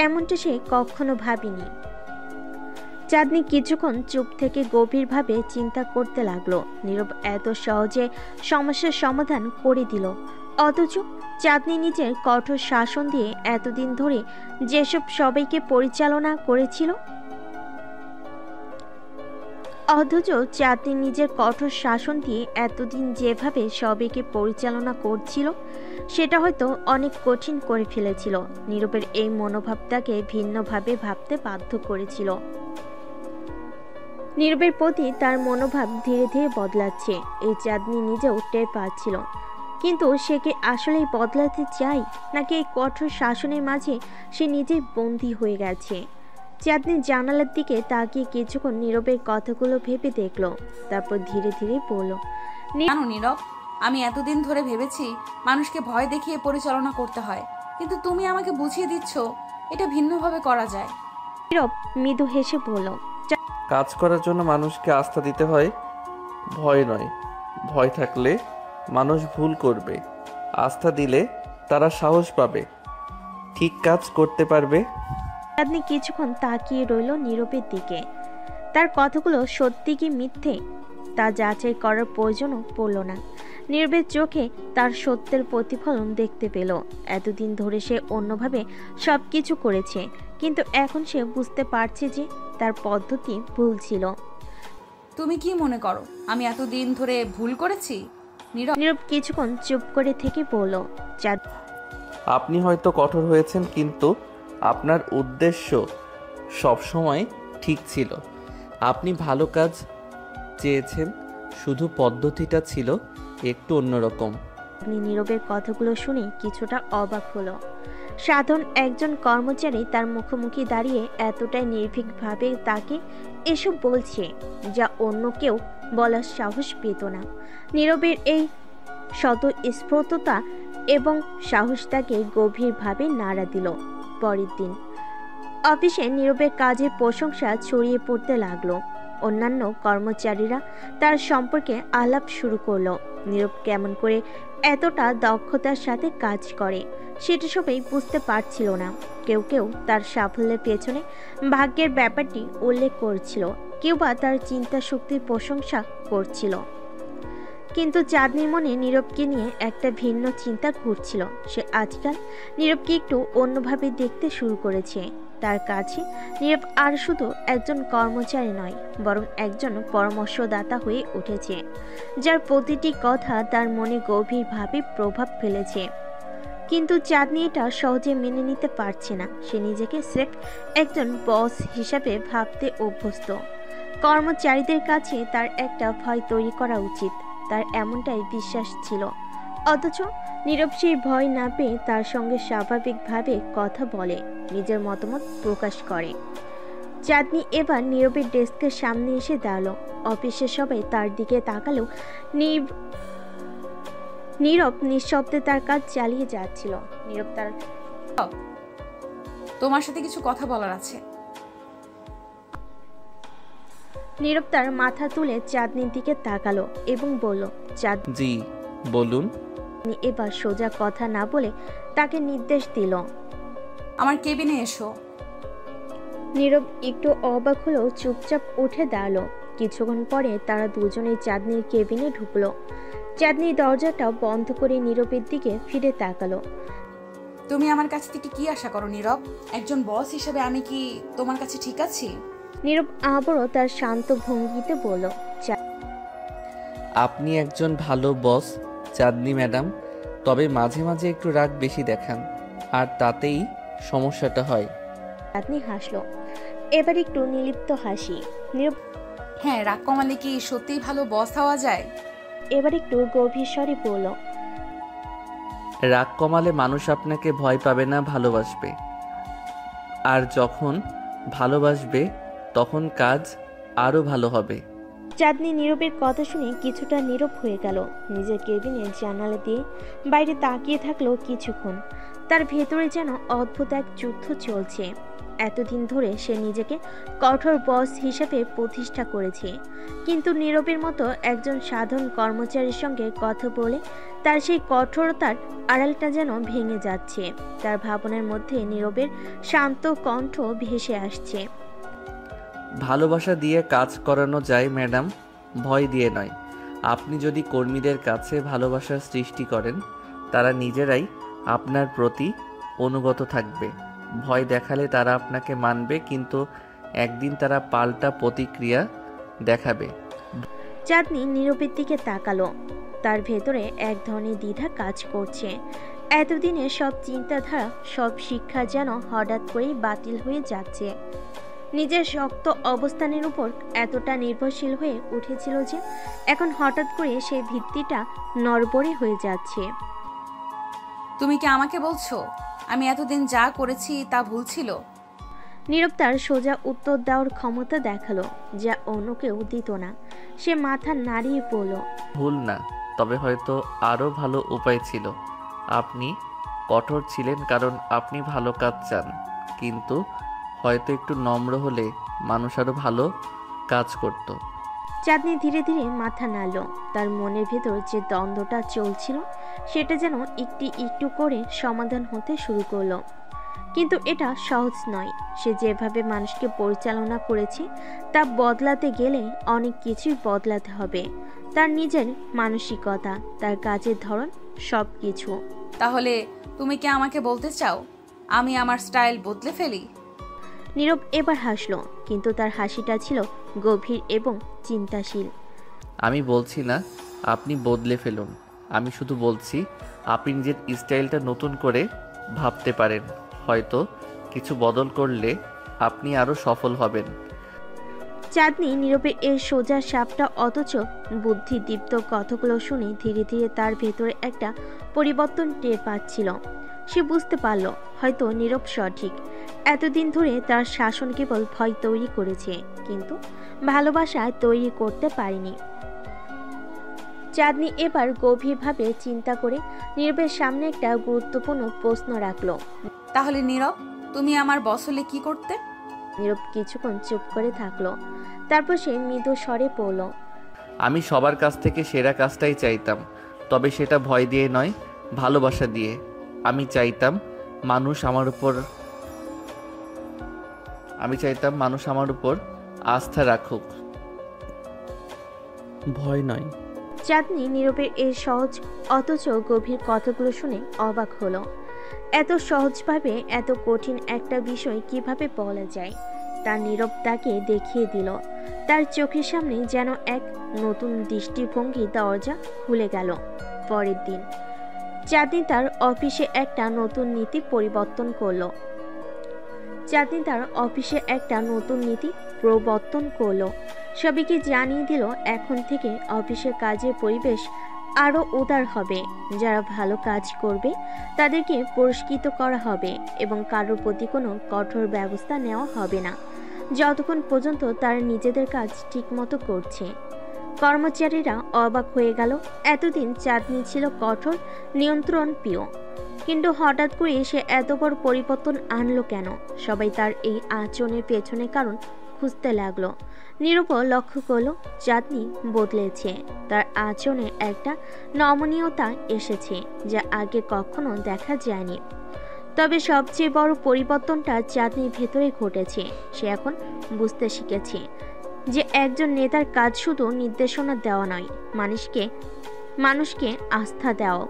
এমনটা সে কখনো ভাবেনি। চাঁদনি কিছুক্ষণ চুপ থেকে গভীরভাবে চিন্তা করতে লাগলো। নীরব এত সহজে সমস্যার সমাধান করে দিল, অথচ চাঁদনি নিজের কঠোর শাসন দিয়ে এতদিন ধরে যেসব সবাইকে পরিচালনা করেছিল যেভাবে সবাইকে পরিচালনা করছিল সেটা হয়তো অনেক কঠিন করে ফেলেছিল। নীরবের এই মনোভাবটাকে ভিন্নভাবে ভাবতে বাধ্য করেছিল। নীরবের প্রতি তার মনোভাব ধীরে ধীরে বদলাচ্ছে, এই চাঁদনি নিজেও টের পাচ্ছিল। কিন্তু সে কি আসলেই বদলাতে চায়, নাকি এই কঠোর শাসনের মাঝে সে নিজেই বন্দী হয়ে গেছে? চাঁদনি জানালার দিকে তাকিয়ে কিছুক্ষণ নীরবের কথাগুলো ভেবে দেখলো, তারপর ধীরে ধীরে বলল, জানো নীরব, আমি এতদিন ধরে ভেবেছি মানুষকে ভয় দেখিয়ে পরিচালনা করতে হয়, কিন্তু তুমি আমাকে বুঝিয়ে দিচ্ছ এটা ভিন্নভাবে করা যায়। নীরব মৃদু হেসে বলল, কাজ করার জন্য মানুষকে আস্থা দিতে হয়, ভয় নয়। ভয় থাকলে মানুষ ভুল করবে, আস্থা দিলে তারা সাহস পাবে, ঠিক কাজ করতে পারবে। চাঁদনি কিছুক্ষণ তাকিয়ে রইল নীরবের দিকে। তার কথাগুলো সত্যি কি মিথ্যে তা যাচাই করার প্রয়োজনও পড়ল না। নীরবের চোখে তার সত্যের প্রতিফলন দেখতে পেল। এতদিন ধরে সে অন্যভাবে সব কিছু করেছে, কিন্তু এখন সে বুঝতে পারছে যে তার পদ্ধতি ভুল ছিল। তুমি কি মনে করো আমি এতদিন ধরে ভুল করেছি? নীরব কিছুক্ষণ চুপ করে থেকে বলল, আপনি হয়তো কঠোর হয়েছেন, কিন্তু আপনার উদ্দেশ্য সবসময় ঠিক ছিল। আপনি ভালো কাজ চেয়েছেন, শুধু পদ্ধতিটা ছিল একটু অন্যরকম। নীরবের কথাগুলো শুনে কিছুটা অবাক হলো। সাধারণ একজন কর্মচারী তার মুখোমুখি দাঁড়িয়ে এতটাই নির্ভীকভাবে তাকে এসব বলছে, যা অন্য কেউ বলার সাহস পেত না। নীরবের এই স্বতঃস্ফূর্ততা এবং সাহস তাকে গভীরভাবে নাড়া দিল। পরের দিন অফিসে নীরবের কাজের প্রশংসা ছড়িয়ে পড়তে লাগলো। অন্যান্য কর্মচারীরা তার সম্পর্কে আলাপ শুরু করলো। নীরব কেমন করে এতটা দক্ষতার সাথে কাজ করে সেটা সবাই বুঝতে পারছিল না। কেউ কেউ তার সাফল্যের পেছনে ভাগ্যের ব্যাপারটি উল্লেখ করছিল, কেউ বা তার চিন্তা শক্তির প্রশংসা করছিল। কিন্তু চাঁদনির মনে নীরবকে নিয়ে একটা ভিন্ন চিন্তা ঘুরছিল। সে আজকাল নীরবকে একটু অন্যভাবে দেখতে শুরু করেছে। তার কাছে নীরব আর শুধু একজন কর্মচারী নয়, বরং একজন পরামর্শদাতা হয়ে উঠেছে, যার প্রতিটি কথা তার মনে গভীরভাবে প্রভাব ফেলেছে। কিন্তু চাঁদনি এটা সহজে মেনে নিতে পারছে না। সে নিজেকে স্রেফ একজন বস হিসাবে ভাবতে অভ্যস্ত। কর্মচারীদের কাছে তার একটা ভয় তৈরি করা উচিত, তার এমনটাই বিশ্বাস ছিল। অথচ নীরব সেই ভয় না পেয়ে তার সঙ্গে স্বাভাবিকভাবে কথা বলে, নিজের মতামত প্রকাশ করে। চাঁদনি এবার নীরবের ডেস্কের সামনে এসে দাঁড়ালো। অফিসের সবাই তার দিকে তাকালেও নীরব নিঃশব্দে তার কাজ চালিয়ে যাচ্ছিল। নীরব তার তোমার সাথে কিছু কথা বলার আছে। নীরব তার মাথা তুলে চাঁদনির দিকে তাকালো এবং বলল, চাঁদনি জি বলুন। এবার সোজা কথা না বলে তাকে নির্দেশ দিল। আমার কেবিনে এসো। নীরব একটু অবাক হলেও চুপচাপ উঠে দাঁড়ালো। কিছুক্ষণ পরে তারা দুজনেই চাঁদনির কেবিনে ঢুকলো। চাঁদনি দরজাটা বন্ধ করে নীরবের দিকে ফিরে তাকালো। তুমি আমার কাছ থেকে কি আশা করো নীরব? একজন বস হিসেবে আমি কি তোমার কাছে ঠিক আছি? নীরব আবারও তার শান্ত ভঙ্গিতে বলল, আপনি একজন ভালো বস চাঁদনি ম্যাডাম, তবে মাঝে মাঝে একটু রাগ বেশি দেখান, আর তাতেই সমস্যাটা হয়। চাঁদনি হাসলো, এবার একটু নির্লিপ্ত হাসি। নীরব হ্যাঁ, রাগ কমালে কি সত্যিই ভালো বস হওয়া যায়? এবার একটু গভীর স্বরে বলল, রাগ কমালে মানুষ আপনাকে ভয় পাবে না, ভালোবাসবে। আর যখন ভালোবাসবে তখন কাজ আরও ভালো হবে। চাঁদনি নীরবের কথা শুনে কিছুটা নীরব হয়ে গেল। নিজের কেবিনের জানালা দিয়ে বাইরে তাকিয়ে থাকলো কিছুক্ষণ। তার ভেতরে যেন অদ্ভুত এক যুদ্ধ চলছে। এতদিন ধরে সে নিজেকে কঠোর বস হিসেবে প্রতিষ্ঠা করেছে, কিন্তু নীরবের মতো একজন সাধারণ কর্মচারীর সঙ্গে কথা বলে তার সেই কঠোরতার আড়ালটা যেন ভেঙে যাচ্ছে। তার ভাবনার মধ্যে নীরবের শান্ত কণ্ঠ ভেসে আসছে। ভালোবাসা দিয়ে কাজ করানো যায় ম্যাডাম, ভয় দিয়ে নয়। আপনি যদি কর্মীদের কাছে ভালোবাসার সৃষ্টি করেন, তারা নিজেরাই আপনার প্রতি অনুগত থাকবে। ভয় দেখালে তারা আপনাকে মানবে, কিন্তু একদিন তারা পাল্টা প্রতিক্রিয়া দেখাবে। চাঁদনি নীরবের দিকে তাকালো। তার ভেতরে এক ধরনের দ্বিধা কাজ করছে। এতদিনে সব চিন্তাধারা, সব শিক্ষা যেন হঠাৎ করেই বাতিল হয়ে যাচ্ছে। নিজের শক্ত অবস্থানের উপর এতটা নির্ভরশীল হয়ে উঠেছিল যে এখন হঠাৎ করে সেই ভিত্তিটা নড়বড়ে হয়ে যাচ্ছে। তুমি কি আমাকে বলছো আমি এতদিন যা করেছি তা ভুল ছিল? নীরব তার সোজা উত্তর দেওয়ার ক্ষমতা দেখালো, যা অন্য কেউ দিত না। সে মাথা নাড়িয়ে বলল, ভুল না, তবে হয়তো আরও ভালো উপায় ছিল। আপনি কঠোর ছিলেন কারণ আপনি ভালো কাজ চান, কিন্তু হয়তো একটু নম্র হলে মানুষ আরও ভালো কাজ করত। চাঁদনি ধীরে ধীরে মাথা নাড়ল। তার মনের ভেতর যে দ্বন্দ্বটা চলছিল সেটা যেন একটু একটু করে সমাধান হতে শুরু করলো। কিন্তু এটা সহজ নয়। সে যেভাবে মানুষকে পরিচালনা করেছে তা বদলাতে গেলে অনেক কিছুই বদলাতে হবে। তার নিজের মানসিকতা, তার কাজের ধরন, সব কিছু। তাহলে তুমি কি আমাকে বলতে চাও আমি আমার স্টাইল বদলে ফেলি? নীরব এবার হাসলো, কিন্তু তার হাসিটা ছিল গভীর এবং চিন্তাশীল। আমি বলছি না আপনি বদলে ফেলুন, আমি শুধু বলছি আপনি নিজের স্টাইলটা নতুন করে ভাবতে পারেন। হয়তো কিছু বদল করলে আপনি আরও সফল হবেন। চাঁদনি নীরবের এই সোজা সাপটা অথচ বুদ্ধিদীপ্ত কথাগুলো শুনে ধীরে ধীরে তার ভেতরে একটা পরিবর্তন টের পাচ্ছিল। সে বুঝতে পারল হয়তো নীরব সঠিক। এতদিন ধরে তার শাসন কেবল ভয় তৈরি করেছে, কিন্তু ভালোবাসা তৈরি করতে পারেনি। চাঁদনি এবার গভীরভাবে চিন্তা করে নীরবের সামনে একটা গুরুত্বপূর্ণ প্রশ্ন রাখলো। তাহলে নীরব, তুমি আমার বস হলে কি করতে? নীরব কিছুক্ষণ চুপ করে থাকলো। তারপর সে মৃদু স্বরে পড়ল, আমি সবার কাছ থেকে সেরা কাজটাই চাইতাম, তবে সেটা ভয় দিয়ে নয়, ভালোবাসা দিয়ে। আমি চাইতাম মানুষ আমার উপর আস্থা রাখুক। ভয় নয়। চাঁদনি নীরবের এই সহজ অথচ গভীর কথাগুলো শুনে অবাক হলো। এত সহজভাবে এত কঠিন একটা বিষয় কিভাবে বলা যায়। তার নীরব তাকে দেখিয়ে দিল। তার চোখের সামনে যেন এক নতুন দৃষ্টিভঙ্গি দরজা খুলে গেল। পরের দিন চাঁদনি তার অফিসে একটা নতুন নীতি প্রবর্তন করলো। সবাইকে জানিয়ে দিল এখন থেকে অফিসের কাজের পরিবেশ আরও উদার হবে। যারা ভালো কাজ করবে তাদেরকে পুরস্কৃত করা হবে এবং কারোর প্রতি কোনো কঠোর ব্যবস্থা নেওয়া হবে না যতক্ষণ পর্যন্ত তারা নিজেদের কাজ ঠিকমতো করছে। কর্মচারীরা অবাক হয়ে গেল। এতদিন চাঁদনি ছিল কঠোর নিয়ন্ত্রণ প্রিয়, কিন্তু হঠাৎ করে সে এত বড় পরিবর্তন আনলো কেন? সবাই তার এই আচরণের পেছনে কারণ খুঁজতে লাগলো। নীরব লক্ষ্য করলো চাঁদনি বদলেছে। তার আচরণে একটা নমনীয়তা এসেছে যা আগে কখনো দেখা যায়নি। তবে সবচেয়ে বড় পরিবর্তনটা চাঁদনির ভেতরে ঘটেছে। সে এখন বুঝতে শিখেছে যে একজন নেতার কাজ শুধু নির্দেশনা দেওয়া নয়, মানুষকে আস্থা দেওয়া।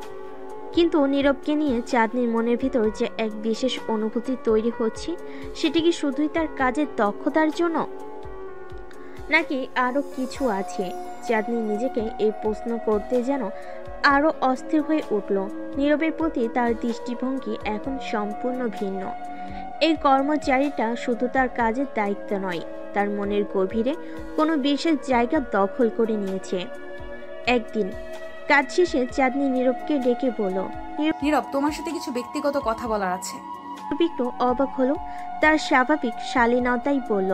কিন্তু নীরবকে নিয়ে চাঁদনির মনের ভিতর যে এক বিশেষ অনুভূতি তৈরি হচ্ছে, সেটি কি শুধুই তার কাজের দক্ষতার জন্য, নাকি আরও কিছু আছে? চাঁদনি নিজেকে এই প্রশ্ন করতে যেন আরও অস্থির হয়ে উঠল। নীরবের প্রতি তার দৃষ্টিভঙ্গি এখন সম্পূর্ণ ভিন্ন। এই কর্মচারীটা শুধু তার কাজের দায়িত্ব নয়, তার মনের গভীরে কোনো বিশেষ জায়গা দখল করে নিয়েছে। একদিন কাজ শেষে চাঁদনি নীরবকে ডেকে বলল, নীরব, তোমার সাথে কিছু ব্যক্তিগত কথা বলার আছে। নীরব একটু অবাক হলো। তার স্বাভাবিক শালীনতাই বলল।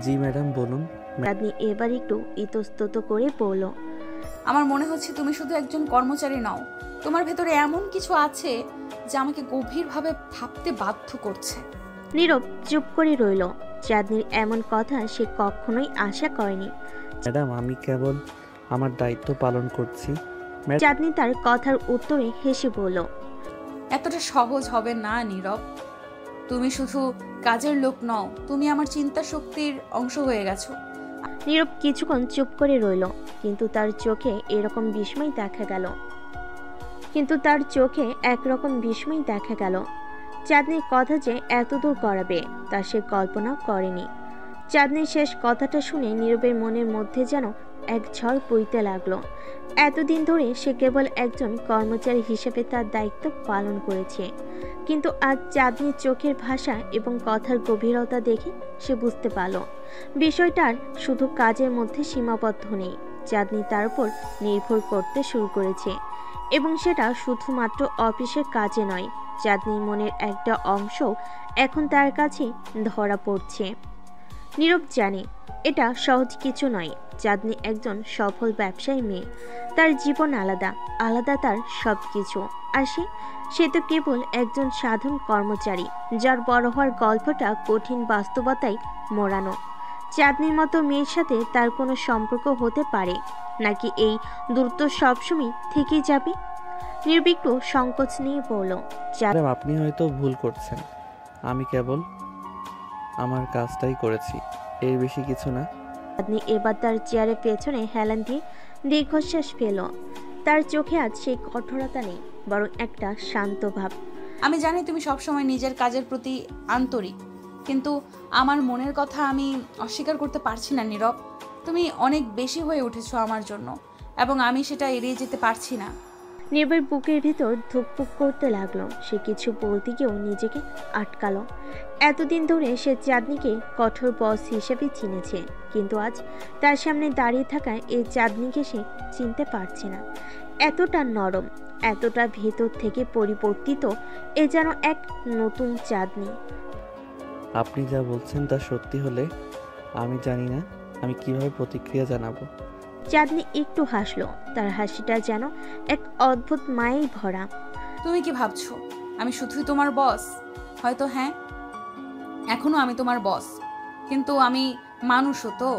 জি ম্যাডাম, বলুন। চাঁদনি এবার একটু ইতস্তত করে বলল, আমার মনে হচ্ছে তুমি শুধু একজন কর্মচারী নও, তোমার ভেতরে এমন কিছু আছে যা আমাকে গভীরভাবে ভাবতে বাধ্য করছে। নীরব চুপ করে রইল। চাঁদনির এমন কথা সে কখনোই আশা করেনি। ম্যাডাম, আমি কেবল আমার দায়িত্ব পালন করছি। চাঁদনি তার কথার উত্তরে হেসে বলল, এতটা সহজ হবে না নীরব। তুমি শুধু কাজের লোক নও, তুমি আমার চিন্তা শক্তির অংশ হয়ে গেছো। নীরব কিছুক্ষণ চুপ করে রইল, কিন্তু তার চোখে একরকম বিস্ময় দেখা গেল। চাঁদনির কথা যে এতদূর করাবে তা সে কল্পনা করেনি। চাঁদনির শেষ কথাটা শুনে নীরবের মনের মধ্যে যেন এক ঝড় বইতে লাগলো। এতদিন ধরে সে কেবল একজন কর্মচারী হিসেবে তার দায়িত্ব পালন করেছে, কিন্তু আজ চাঁদনির চোখের ভাষা এবং কথার গভীরতা দেখে সে বুঝতে পারল বিষয়টার শুধু কাজের মধ্যে সীমাবদ্ধ নেই। চাঁদনি তার উপর নির্ভর করতে শুরু করেছে, এবং সেটা শুধুমাত্র অফিসের কাজে নয়। চাঁদনির মনের একটা অংশ এখন তার কাছে ধরা পড়ছে। নীরব জানে এটা সহজ কিছু নয়। চাঁদনি একজন সফল ব্যবসায়ী মেয়ে, তার জীবন আলাদা তার সব কিছু। আর সে তো কেবল একজন সাধারণ কর্মচারী, যার বড় হওয়ার গল্পটা কঠিন বাস্তবতায় মোড়ানো। চাঁদনির মতো মেয়ের সাথে তার কোনো সম্পর্ক হতে পারে নাকি এই দূরত্ব সবসময় থেকেই যাবে? নির্বিঘ্ন সংকোচ নিয়ে বলল, ম্যাডাম, আপনি হয়তো ভুল করছেন। আমি কেবল আমার কাজটাই করেছি, এর বেশি কিছু না। চাঁদনি এবার তার চেয়ারের পেছনে হেলান দিয়ে দীর্ঘশ্বাস ফেল। তার চোখে আজ সেই কঠোরতা নেই, বরং একটা শান্ত ভাব। আমি জানি তুমি সবসময় নিজের কাজের প্রতি আন্তরিক, কিন্তু আমার মনের কথা আমি অস্বীকার করতে পারছি না নীরব। তুমি অনেক বেশি হয়ে উঠেছো আমার জন্য, এবং আমি সেটা এড়িয়ে যেতে পারছি না। নীরবের বুকের ভিতর ধুকপুক করতে লাগলো। সে কিছু বলতে গিয়েও নিজেকে আটকালো। এতদিন ধরে সে চাঁদনিকে কঠোর বস হিসেবে চিনেছে, কিন্তু আজ তার সামনে দাঁড়িয়ে থাকা এই চাঁদনিকে সে চিনতে পারছে না। এতটা নরম, এতটা ভেতর থেকে পরিবর্তিত, এ যেন এক নতুন চাঁদনি। আপনি যা বলছেন তা সত্যি হলে আমি জানি না আমি কিভাবে প্রতিক্রিয়া জানাবো। চাঁদনি একটু হাসলো। তার হাসিটা যেন এক অদ্ভুত মায়ায় ভরা। তুমি কি ভাবছো আমি শুধুই তোমার বস? হয়তো হ্যাঁ, এখনো আমি তোমার বস, কিন্তু আমি মানুষও তো।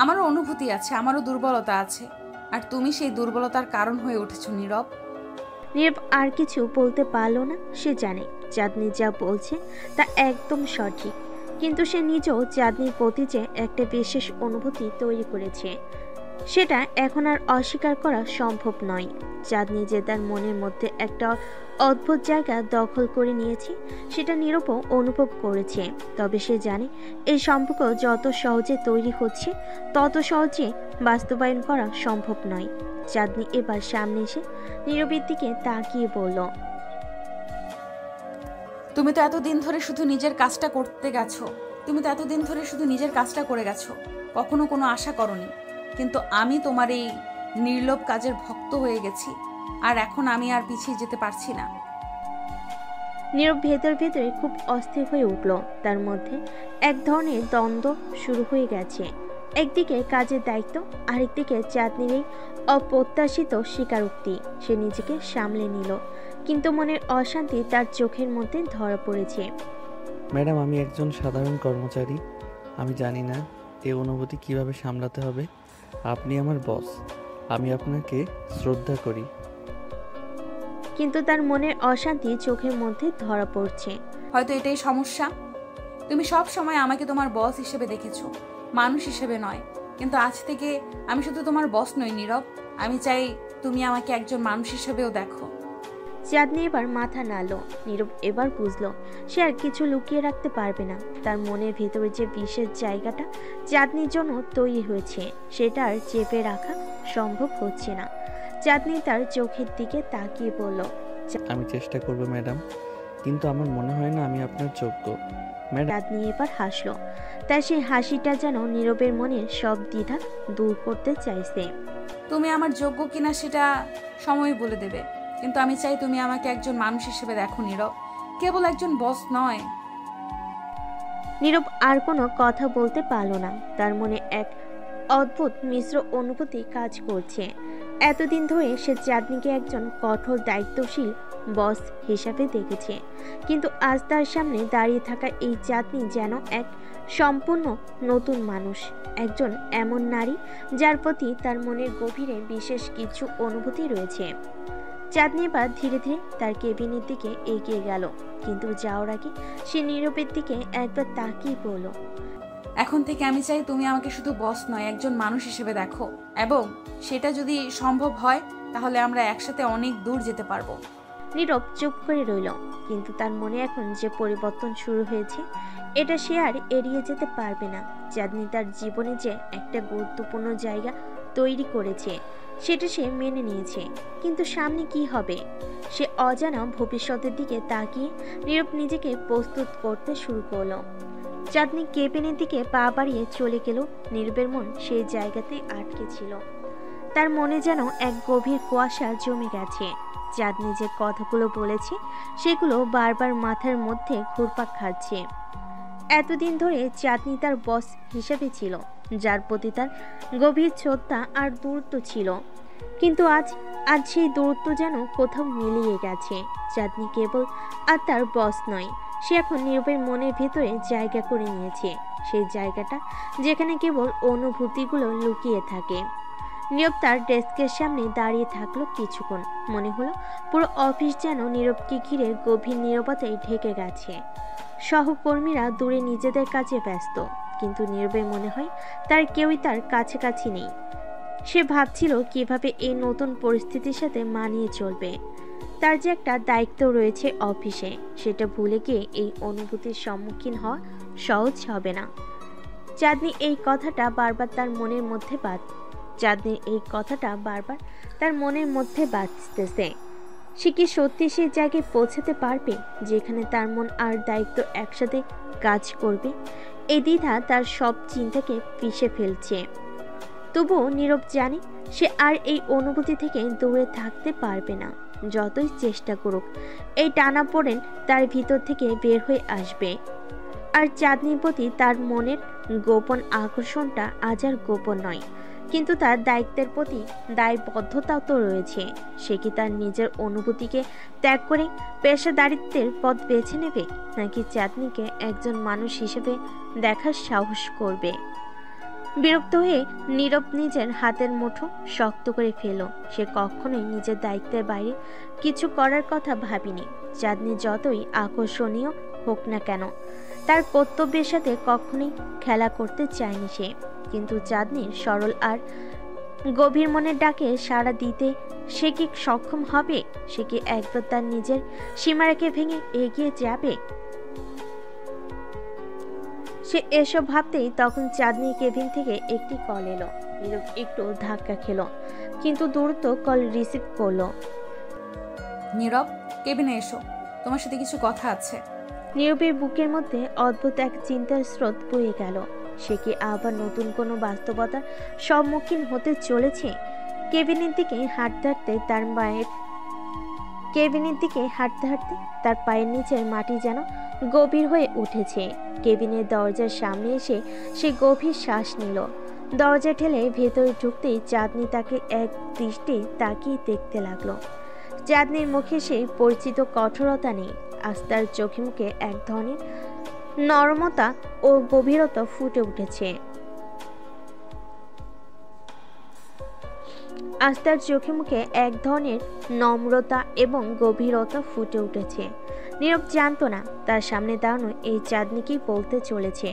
আমারও অনুভূতি আছে, আমারও দুর্বলতা আছে, আর তুমি সেই দুর্বলতার কারণ হয়ে উঠেছো নীরব। নীরব আর কিছু বলতে পারলো না। সে জানে চাঁদনি যা বলছে তা একদম সঠিক। কিন্তু সে নিজেও চাঁদনির প্রতি যে একটা বিশেষ অনুভূতি তৈরি করেছে সেটা এখন আর অস্বীকার করা সম্ভব নয়। চাঁদনি যে তার মনের মধ্যে একটা অদ্ভুত জায়গা দখল করে নিয়েছে সেটা নীরবও অনুভব করেছে। তবে সে জানে এই সম্পর্ক যত সহজে তৈরি হচ্ছে তত সহজে বাস্তবায়ন করা সম্ভব নয়। চাঁদনি এবার সামনে এসে নীরবের দিকে তাকিয়ে বলল, তুমি তো এতদিন ধরে শুধু নিজের কাজটা করতে গেছো, তুমি তো এতদিন ধরে শুধু নিজের কাজটা করে গেছো, কখনো কোনো আশা করনি। কিন্তু আমি তোমার এই নির্লোভ কাজের ভক্ত হয়ে গেছি, আর এখন আমি আর পিছিয়ে যেতে পারছি না। নীরব ভেতর ভেতরে খুব অস্থির হয়ে উঠল। তার মধ্যে এক ধরনের দ্বন্দ্ব শুরু হয়ে গেছে। একদিকে কাজের দায়িত্ব, আরেকদিকে চাঁদনির এই অপ্রত্যাশিত স্বীকারোক্তি। সে নিজেকে সামলে নিল, কিন্তু মনের অশান্তি তার চোখের মধ্যে ধরা পড়েছে। ম্যাডাম, আমি একজন সাধারণ কর্মচারী। আমি জানি না এই অনুভূতি কিভাবে সামলাতে হবে। আপনি আমার বস, আমি আপনাকে শ্রদ্ধা করি। কিন্তু তার মনের অশান্তি চোখের মধ্যে ধরা পড়ছে। হয়তো এটাই সমস্যা। তুমি সব সময় আমাকে তোমার বস হিসেবে দেখেছো, মানুষ হিসেবে নয়। কিন্তু আজ থেকে আমি শুধু তোমার বস নই নীরব, আমি চাই তুমি আমাকে একজন মানুষ হিসেবেও দেখো। চাঁদনি এবার মাথা নাড়ল। নীরব এবার বুঝলো সে আর কিছু লুকিয়ে রাখতে পারবে না। তার মনের ভেতরে যে বিশেষ জায়গাটা চাঁদনির জন্য তৈরি হয়েছে সেটা আর চেপে রাখা সম্ভব হচ্ছে না। চাঁদনি তার চোখের দিকে তাকিয়ে বলল, আমি চেষ্টা করব ম্যাডাম, কিন্তু আমার মনে হয় না আমি আপনার যোগ্য। ম্যাডাম, চাঁদনি এবার হাসলো। তার সেই হাসিটা যেন নীরবের মনের সব দ্বিধা দূর করতে চাইছে। তুমি আমার যোগ্য কিনা সেটা সময় বলে দেবে, কিন্তু আমি চাই তুমি আমাকে একজন মানুষ হিসেবে দেখো নীরব, কেবল একজন বস নয়। নীরব আর কোনো কথা বলতে পারল না। তার মনে এক অদ্ভুত মিশ্র অনুভূতি কাজ করছে। এতদিন ধরে সে চাঁদনিকে একজন কঠোর দায়িত্বশীল বস হিসাবে দেখেছে, কিন্তু আজ তার সামনে দাঁড়িয়ে থাকা এই চাঁদনি যেন এক সম্পূর্ণ নতুন মানুষ, একজন এমন নারী যার প্রতি তার মনের গভীরে বিশেষ কিছু অনুভূতি রয়েছে। চাঁদনি এবার ধীরে ধীরে তার কেবিনের দিকে এগিয়ে গেল, কিন্তু যাওয়ার আগে সে নীরবের দিকে একবার তাকিয়ে বলল, এখন থেকে আমি চাই তুমি আমাকে শুধু বস নয়, একজন মানুষ হিসেবে দেখো, এবং সেটা যদি সম্ভব হয় তাহলে আমরা একসাথে অনেক দূর যেতে পারবো। নীরব চুপ করে রইল, কিন্তু তার মনে এখন যে পরিবর্তন শুরু হয়েছে এটা সে আর এড়িয়ে যেতে পারবে না। চাঁদনি তার জীবনে যে একটা গুরুত্বপূর্ণ জায়গা তৈরি করেছে সেটা সে মেনে নিয়েছে, কিন্তু সামনে কি হবে সে অজানা ভবিষ্যতের দিকে তাকিয়ে নীরব নিজেকে প্রস্তুত করতে শুরু করলো। চাঁদনি কেবিনের দিকে পা বাড়িয়ে চলে গেল। নীরবের মন সেই জায়গাতেই আটকে ছিল। তার মনে যেন এক গভীর কুয়াশা জমে গেছে। চাঁদনি যে কথাগুলো বলেছে সেগুলো বারবার মাথার মধ্যে ঘুরপাক খাচ্ছে। এতদিন ধরে চাঁদনি তার বস হিসেবে ছিল, যার প্রতি তার গভীর শ্রদ্ধা আর দূরত্ব ছিল, কিন্তু আজ সেই দূরত্ব যেন কোথাও মিলিয়ে গেছে। চাঁদনি কেবল আর তার বস নয়, সে এখন নীরবের মনের ভেতরে জায়গা করে নিয়েছে, সেই জায়গাটা যেখানে কেবল অনুভূতিগুলো লুকিয়ে থাকে। নীরব তার ডেস্কের সামনে দাঁড়িয়ে থাকলো কিছুক্ষণ। মনে হলো পুরো অফিস যেন নীরবকে ঘিরে গভীর নীরবতায় ঢেকে গেছে। সহকর্মীরা দূরে নিজেদের কাজে ব্যস্ত, কিন্তু নীরবের মনে হয় তার কেউই তার কাছাকাছি নেই। সে ভাবছিল কিভাবে এই নতুন পরিস্থিতির সাথে মানিয়ে চলবে। তার যে একটা দায়িত্ব রয়েছে অফিসে, সেটা ভুলে গিয়ে এই অনুভূতির সম্মুখীন হওয়া সহজ হবে না। চাঁদনির এই কথাটা বারবার তার মনের মধ্যে বাজতেছে। সে কি সত্যি সেই জায়গায় পৌঁছাতে পারবে যেখানে তার মন আর দায়িত্ব একসাথে কাজ করবে? এই দ্বিধা তার সব চিন্তাকে পিষে ফেলছে। তবুও নীরব জানে সে আর এই অনুভূতি থেকে দূরে থাকতে পারবে না। যতই চেষ্টা করুক, এই টানাপোড়েন তার ভিতর থেকে বের হয়ে আসবে। আর চাঁদনির প্রতি তার মনের গোপন আকর্ষণটা আজ আর গোপন নয়, কিন্তু তার দায়িত্বের প্রতি দায়বদ্ধতাও তো রয়েছে। সে কি তার নিজের অনুভূতিকে ত্যাগ করে পেশাদারিত্বের পথ বেছে নেবে, নাকি চাঁদনিকে একজন মানুষ হিসেবে দেখার সাহস করবে? বিরক্ত হয়ে নীরব নিজের হাতের মুঠো শক্ত করে ফেলল। সে কখনোই নিজের দায়িত্বের বাইরে কিছু করার কথা ভাবেনি। চাঁদনি যতই আকর্ষণীয় হোক না কেন, তার কর্তব্যের সাথে কখনোই খেলা করতে চায়নি সে। কিন্তু চাঁদনির সরল আর গভীর মনের ডাকে সাড়া দিতে সে কি সক্ষম হবে? সে কি একবার তার নিজের সীমারেখে ভেঙে এগিয়ে যাবে? সে এসব ভাবতেই তখন চাঁদনি কেবিন থেকে একটি কল এলো। নীরব একটু ধাক্কা খেলো, কিন্তু দ্রুত কল রিসিভ করলো। নীরব, কেবিনে এসো, তোমার সাথে কিছু কথা আছে। নীরবের বুকের মধ্যে অদ্ভুত এক চিন্তার স্রোত বয়ে গেল। সে কি আবার নতুন কোনো বাস্তবতার সম্মুখীন হতে চলেছে? কেবিনের দিকে হাঁটতে হাঁটতে তার পায়ের নিচের মাটি যেন গভীর হয়ে উঠেছে। কেবিনের দরজার সামনে এসে সে গভীর শ্বাস নিল। দরজা ঠেলে ভেতরে ঢুকতেই চাঁদনি তাকে এক দৃষ্টি তাকিয়ে দেখতে লাগলো। চাঁদনির মুখে সেই পরিচিত কঠোরতা নেই, আস্তার চোখে মুখে এক ধরনের নরমতা ও গভীরতা ফুটে উঠেছে। আস্তার চোখে মুখে এক ধরনের নম্রতা এবং গভীরতা ফুটে উঠেছে। নীরব জানতো না তার সামনে দাঁড়ানো এই চাঁদনিকেই বলতে চলেছে।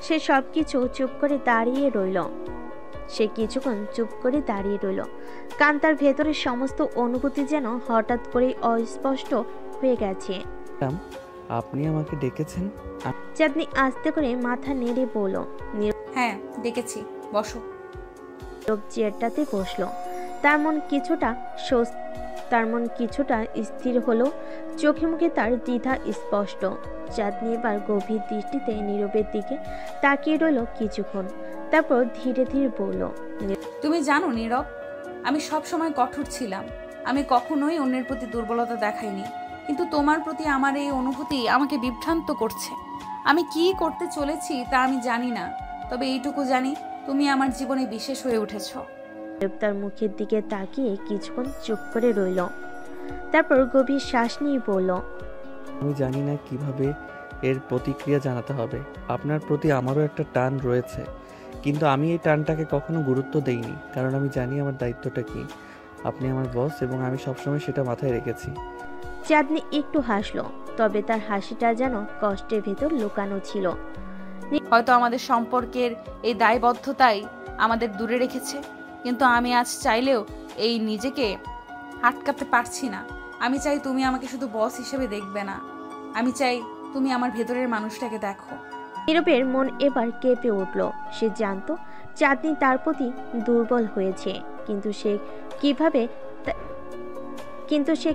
সে সবকিছু চুপ করে দাঁড়িয়ে রইল। কিছুক্ষণ চুপ করে দাঁড়িয়ে রইল। কান্তার ভেতরের সমস্ত অনুভূতি যেন হঠাৎ করে অস্পষ্ট হয়ে গেছে। আপনি আমাকে ডেকেছেন? চাঁদনি আস্তে করে মাথা নেড়ে বলল। হ্যাঁ, ডেকেছি, বসো। নীরব চেয়ারটাতে বসলো। তার মন কিছুটা স্থির হলো। চোখে মুখে তার দ্বিধা স্পষ্ট। চাঁদনি এবার গভীর দৃষ্টিতে নীরবের দিকে তাকিয়ে রইল কিছুক্ষণ, তারপর ধীরে ধীরে বলল। তুমি জানো নীরব, আমি সব সময় কঠোর ছিলাম। আমি কখনোই অন্যের প্রতি দুর্বলতা দেখাইনি, কিন্তু তোমার প্রতি আমার এই অনুভূতি আমাকে বিভ্রান্ত করছে। আমি কি করতে চলেছি তা আমি জানি না, তবে এইটুকু জানি তুমি আমার জীবনে বিশেষ হয়ে উঠেছো। তার মুখের দিকে তাকিয়ে কিছুক্ষণ চুপ করে রইল, তারপর গভীর শ্বাস নিয়ে বলল। আমি জানি না কিভাবে এর প্রতিক্রিয়া জানাতে হবে। আপনার প্রতি আমারও একটা টান রয়েছে, কিন্তু আমি এই টানটাকে কখনো গুরুত্ব দেইনি, কারণ আমি জানি আমার দায়িত্বটা কি। আপনি আমার বস এবং আমি সবসময় সেটা মাথায় রেখেছি। চাঁদনি একটু হাসলো, তবে তার হাসিটা যেন কষ্টের ভেতর লুকানো ছিল। হয়তো আমাদের সম্পর্কের এই দায়বদ্ধতাই আমাদের দূরে রেখেছে, কিন্তু আমি আজ চাইলেও এই নিজেকে আটকাতে পারছি না। আমি চাই তুমি আমাকে শুধু বস হিসেবে দেখবে না, আমি চাই তুমি আমার ভেতরের মানুষটাকে দেখো। নীরবের মন এবার কেঁপে উঠল। সে জানতো চাঁদনি তার প্রতি দুর্বল হয়েছে, কিন্তু সে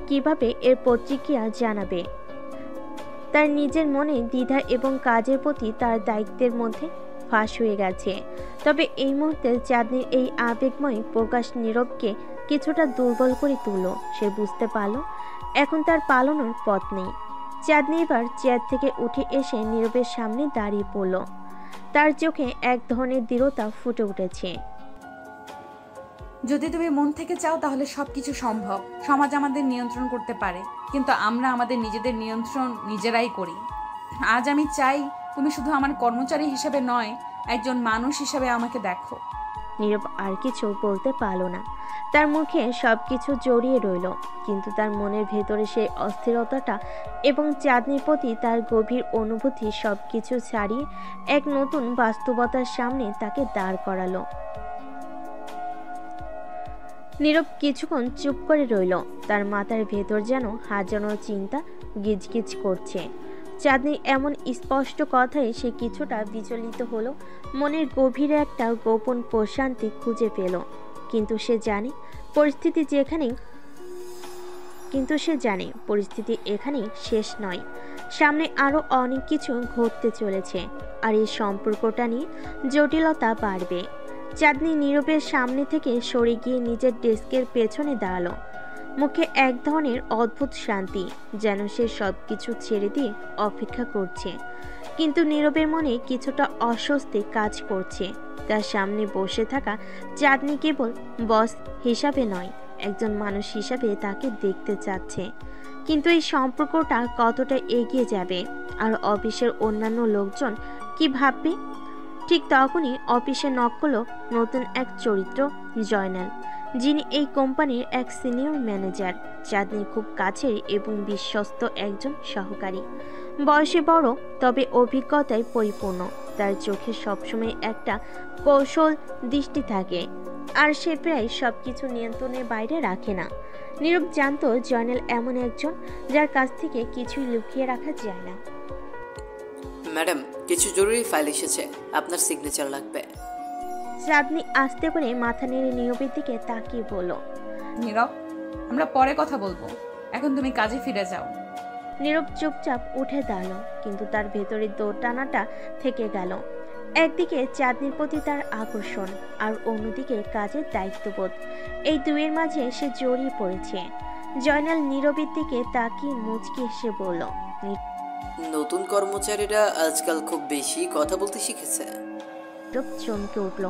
কিভাবে এর প্রতিক্রিয়া জানাবে? তার নিজের মনে দ্বিধা এবং কাজের প্রতি তার দায়িত্বের মধ্যে ফাঁস হয়ে গেছে। তবে এই মুহূর্তে চাঁদনির এই আবেগময় প্রকাশ নীরবকে কিছুটা দুর্বল করে তুলল। সে বুঝতে পারল এখন তার পালানোর পথ নেই। চাঁদনি এবার চেয়ার থেকে উঠে এসে নীরবের সামনে দাঁড়িয়ে পড়ল। তার চোখে এক ধরনের দৃঢ়তা ফুটে উঠেছে। যদি তুমি মন থেকে চাও তাহলে সবকিছু সম্ভব। সমাজ আমাদের নিয়ন্ত্রণ করতে পারে, কিন্তু আমরা আমাদের নিজেদের নিয়ন্ত্রণ নিজেরাই করি। আজ আমি চাই তুমি শুধু আমার কর্মচারী হিসেবে নয়, একজন মানুষ হিসেবে আমাকে দেখো। নীরব আর কিছু বলতে পারল না। তার মুখে সবকিছু জড়িয়ে রইল, কিন্তু তার মনের ভেতরে সেই অস্থিরতাটা এবং চাঁদনির প্রতি তার গভীর অনুভূতি সবকিছু ছাড়িয়ে এক নতুন বাস্তবতার সামনে তাকে দাঁড় করালো। নীরব কিছুক্ষণ চুপ করে রইল। তার মাথার ভেতর যেন হাজারো চিন্তা গিজগিজ করছে। চাঁদনির এমন স্পষ্ট কথায় সে কিছুটা বিচলিত হলো। মনের গভীরে একটা গোপন প্রশান্তি খুঁজে পেল, কিন্তু সে জানে পরিস্থিতি এখানেই শেষ নয়। সামনে আরো অনেক কিছু ঘটতে চলেছে, আর এই সম্পর্কটা নিয়ে জটিলতা বাড়বে। চাঁদনি নীরবের সামনে থেকে সরে গিয়ে নিজের ডেস্কের পেছনে দাঁড়ালো। মুখে এক ধরনের অদ্ভুত শান্তি, যেন সে সবকিছু ছেড়ে দিয়ে অপেক্ষা করছে। কিন্তু নীরবের মনে কিছুটা অস্বস্তি কাজ করছে। তার সামনে বসে থাকা চাঁদনি কেবল বস হিসাবে নয়, একজন মানুষ হিসাবে তাকে দেখতে চাচ্ছে। কিন্তু এই সম্পর্কটা কতটা এগিয়ে যাবে, আর অফিসের অন্যান্য লোকজন কি ভাববে? ঠিক তখনই অফিসে নক করলো নতুন এক চরিত্র, জয়নাল। যিনি এই কোম্পানির এক সিনিয়র ম্যানেজার। চাঁদনি খুব কাছের এবং বিশ্বস্ত একজন সহকারী। বয়সে বড়, তবে অভিজ্ঞতায় পরিপূর্ণ। তার চোখে সবসময় একটা কৌশল দৃষ্টি থাকে, আর সে প্রায় সবকিছু নিয়ন্ত্রণের বাইরে রাখে না। নীরব জানতো জয়নাল এমন একজন যার কাছ থেকে কিছুই লুকিয়ে রাখা যায় না। ম্যাডাম, কিছু জরুরি ফাইল এসেছে, আপনার সিগনেচার লাগবে। চাঁদনি আস্তে করে মাথা নেড়ে নীরবের দিকে তাকিয়ে বলল, নীরব, আমরা পরে কথা বলবো, এখন তুমি কাজে ফিরে যাও। নীরব চুপচাপ উঠে দাঁড়ালো, কিন্তু তার ভেতরের দোটানাটা থেকে গেল। একদিকে চাঁদনির প্রতি তার আকর্ষণ, আর অন্যদিকে কাজের দায়িত্ববোধ। এই দুয়ের মাঝে সে জড়িয়ে পড়েছে। জয়নাল নীরবের দিকে তাকিয়ে মুচকি হেসে বলল, নতুন কর্মচারীরা আজকাল খুব বেশি কথা বলতে শিখেছে। নীরব চমকে উঠল।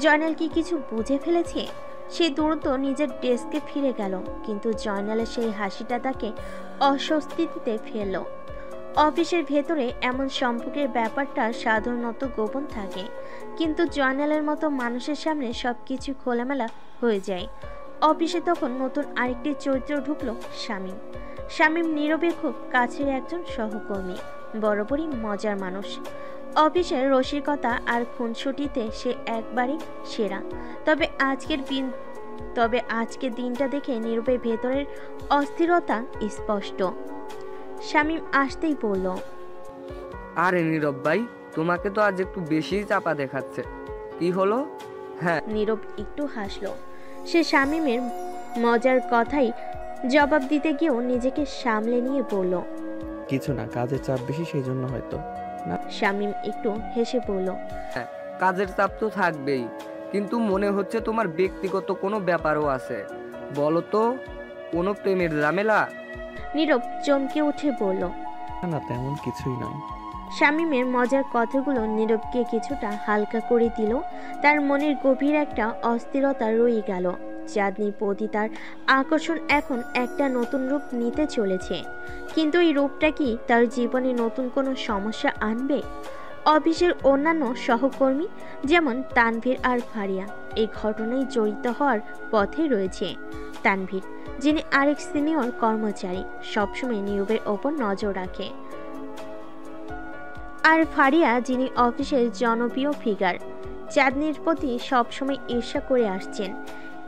জয়নাল কি কিছু বুঝে ফেলেছে? সে দ্রুত নিজের ডেস্কে ফিরে গেল, কিন্তু জয়নালের সেই হাসিটা তাকে অস্বস্তিতে ফেলল। অফিসের ভেতরে এমন সম্পর্কের ব্যাপারটা সাধারণত গোপন থাকে, কিন্তু জয়নালের মতো মানুষের সামনে সবকিছু খোলামেলা হয়ে যায়। অফিসে তখন নতুন আরেকটি চরিত্র ঢুকলো, শামীম। শামীম নীরবের খুব কাছের একজন সহকর্মী, বরাবরই মজার মানুষ। অফিসের রসিকতা আর খুনসুটিতে সে একবারই সেরা। তবে আজকের দিনটা দেখে নীরবের ভেতরের অস্থিরতা স্পষ্ট। শামীম আসতেই বলল, আরে নীরব ভাই, তোমাকে তো আজ একটু বেশি চাপা দেখাচ্ছে, কি হলো? হ্যাঁ। নীরব একটু হাসলো। সে শামীমের মজার কথাই জবাব দিতে গিয়েও নিজেকে সামলে নিয়ে বলল, কিছু না, কাজের চাপ বেশি, সেই জন্য হয়তো। শামীম একটু হেসে বলল, হ্যাঁ, কাজের চাপ তো থাকবেই, কিন্তু মনে হচ্ছে তোমার ব্যক্তিগত কোনো ব্যাপারও আছে। বলো তো, কোনো প্রেমের ঝামেলা? নীরব চমকে উঠে বলল, না, তেমন কিছুই নয়। শামীমের মজার কথাগুলো নীরবকে কিছুটা হালকা করে দিল। তার মনের গভীর একটা অস্থিরতা রয়ে গেল। চাঁদনির প্রতি তার আকর্ষণ এখন একটা নতুন রূপ নিতে চলেছে, কিন্তু এই রূপটা কি তার জীবনে নতুন কোনো সমস্যা আনবে? অফিসের অন্যান্য সহকর্মী যেমন তানভীর আর ফারিয়া এই ঘটনায় জড়িত হওয়ার পথে রয়েছে। তানভীর, যিনি আরেক সিনিয়র কর্মচারী, সবসময় নীরবের ওপর নজর রাখে, আর ফারিয়া, যিনি অফিসের জনপ্রিয় ফিগার, চাঁদনির প্রতি সবসময় ঈর্ষা করে আসছেন।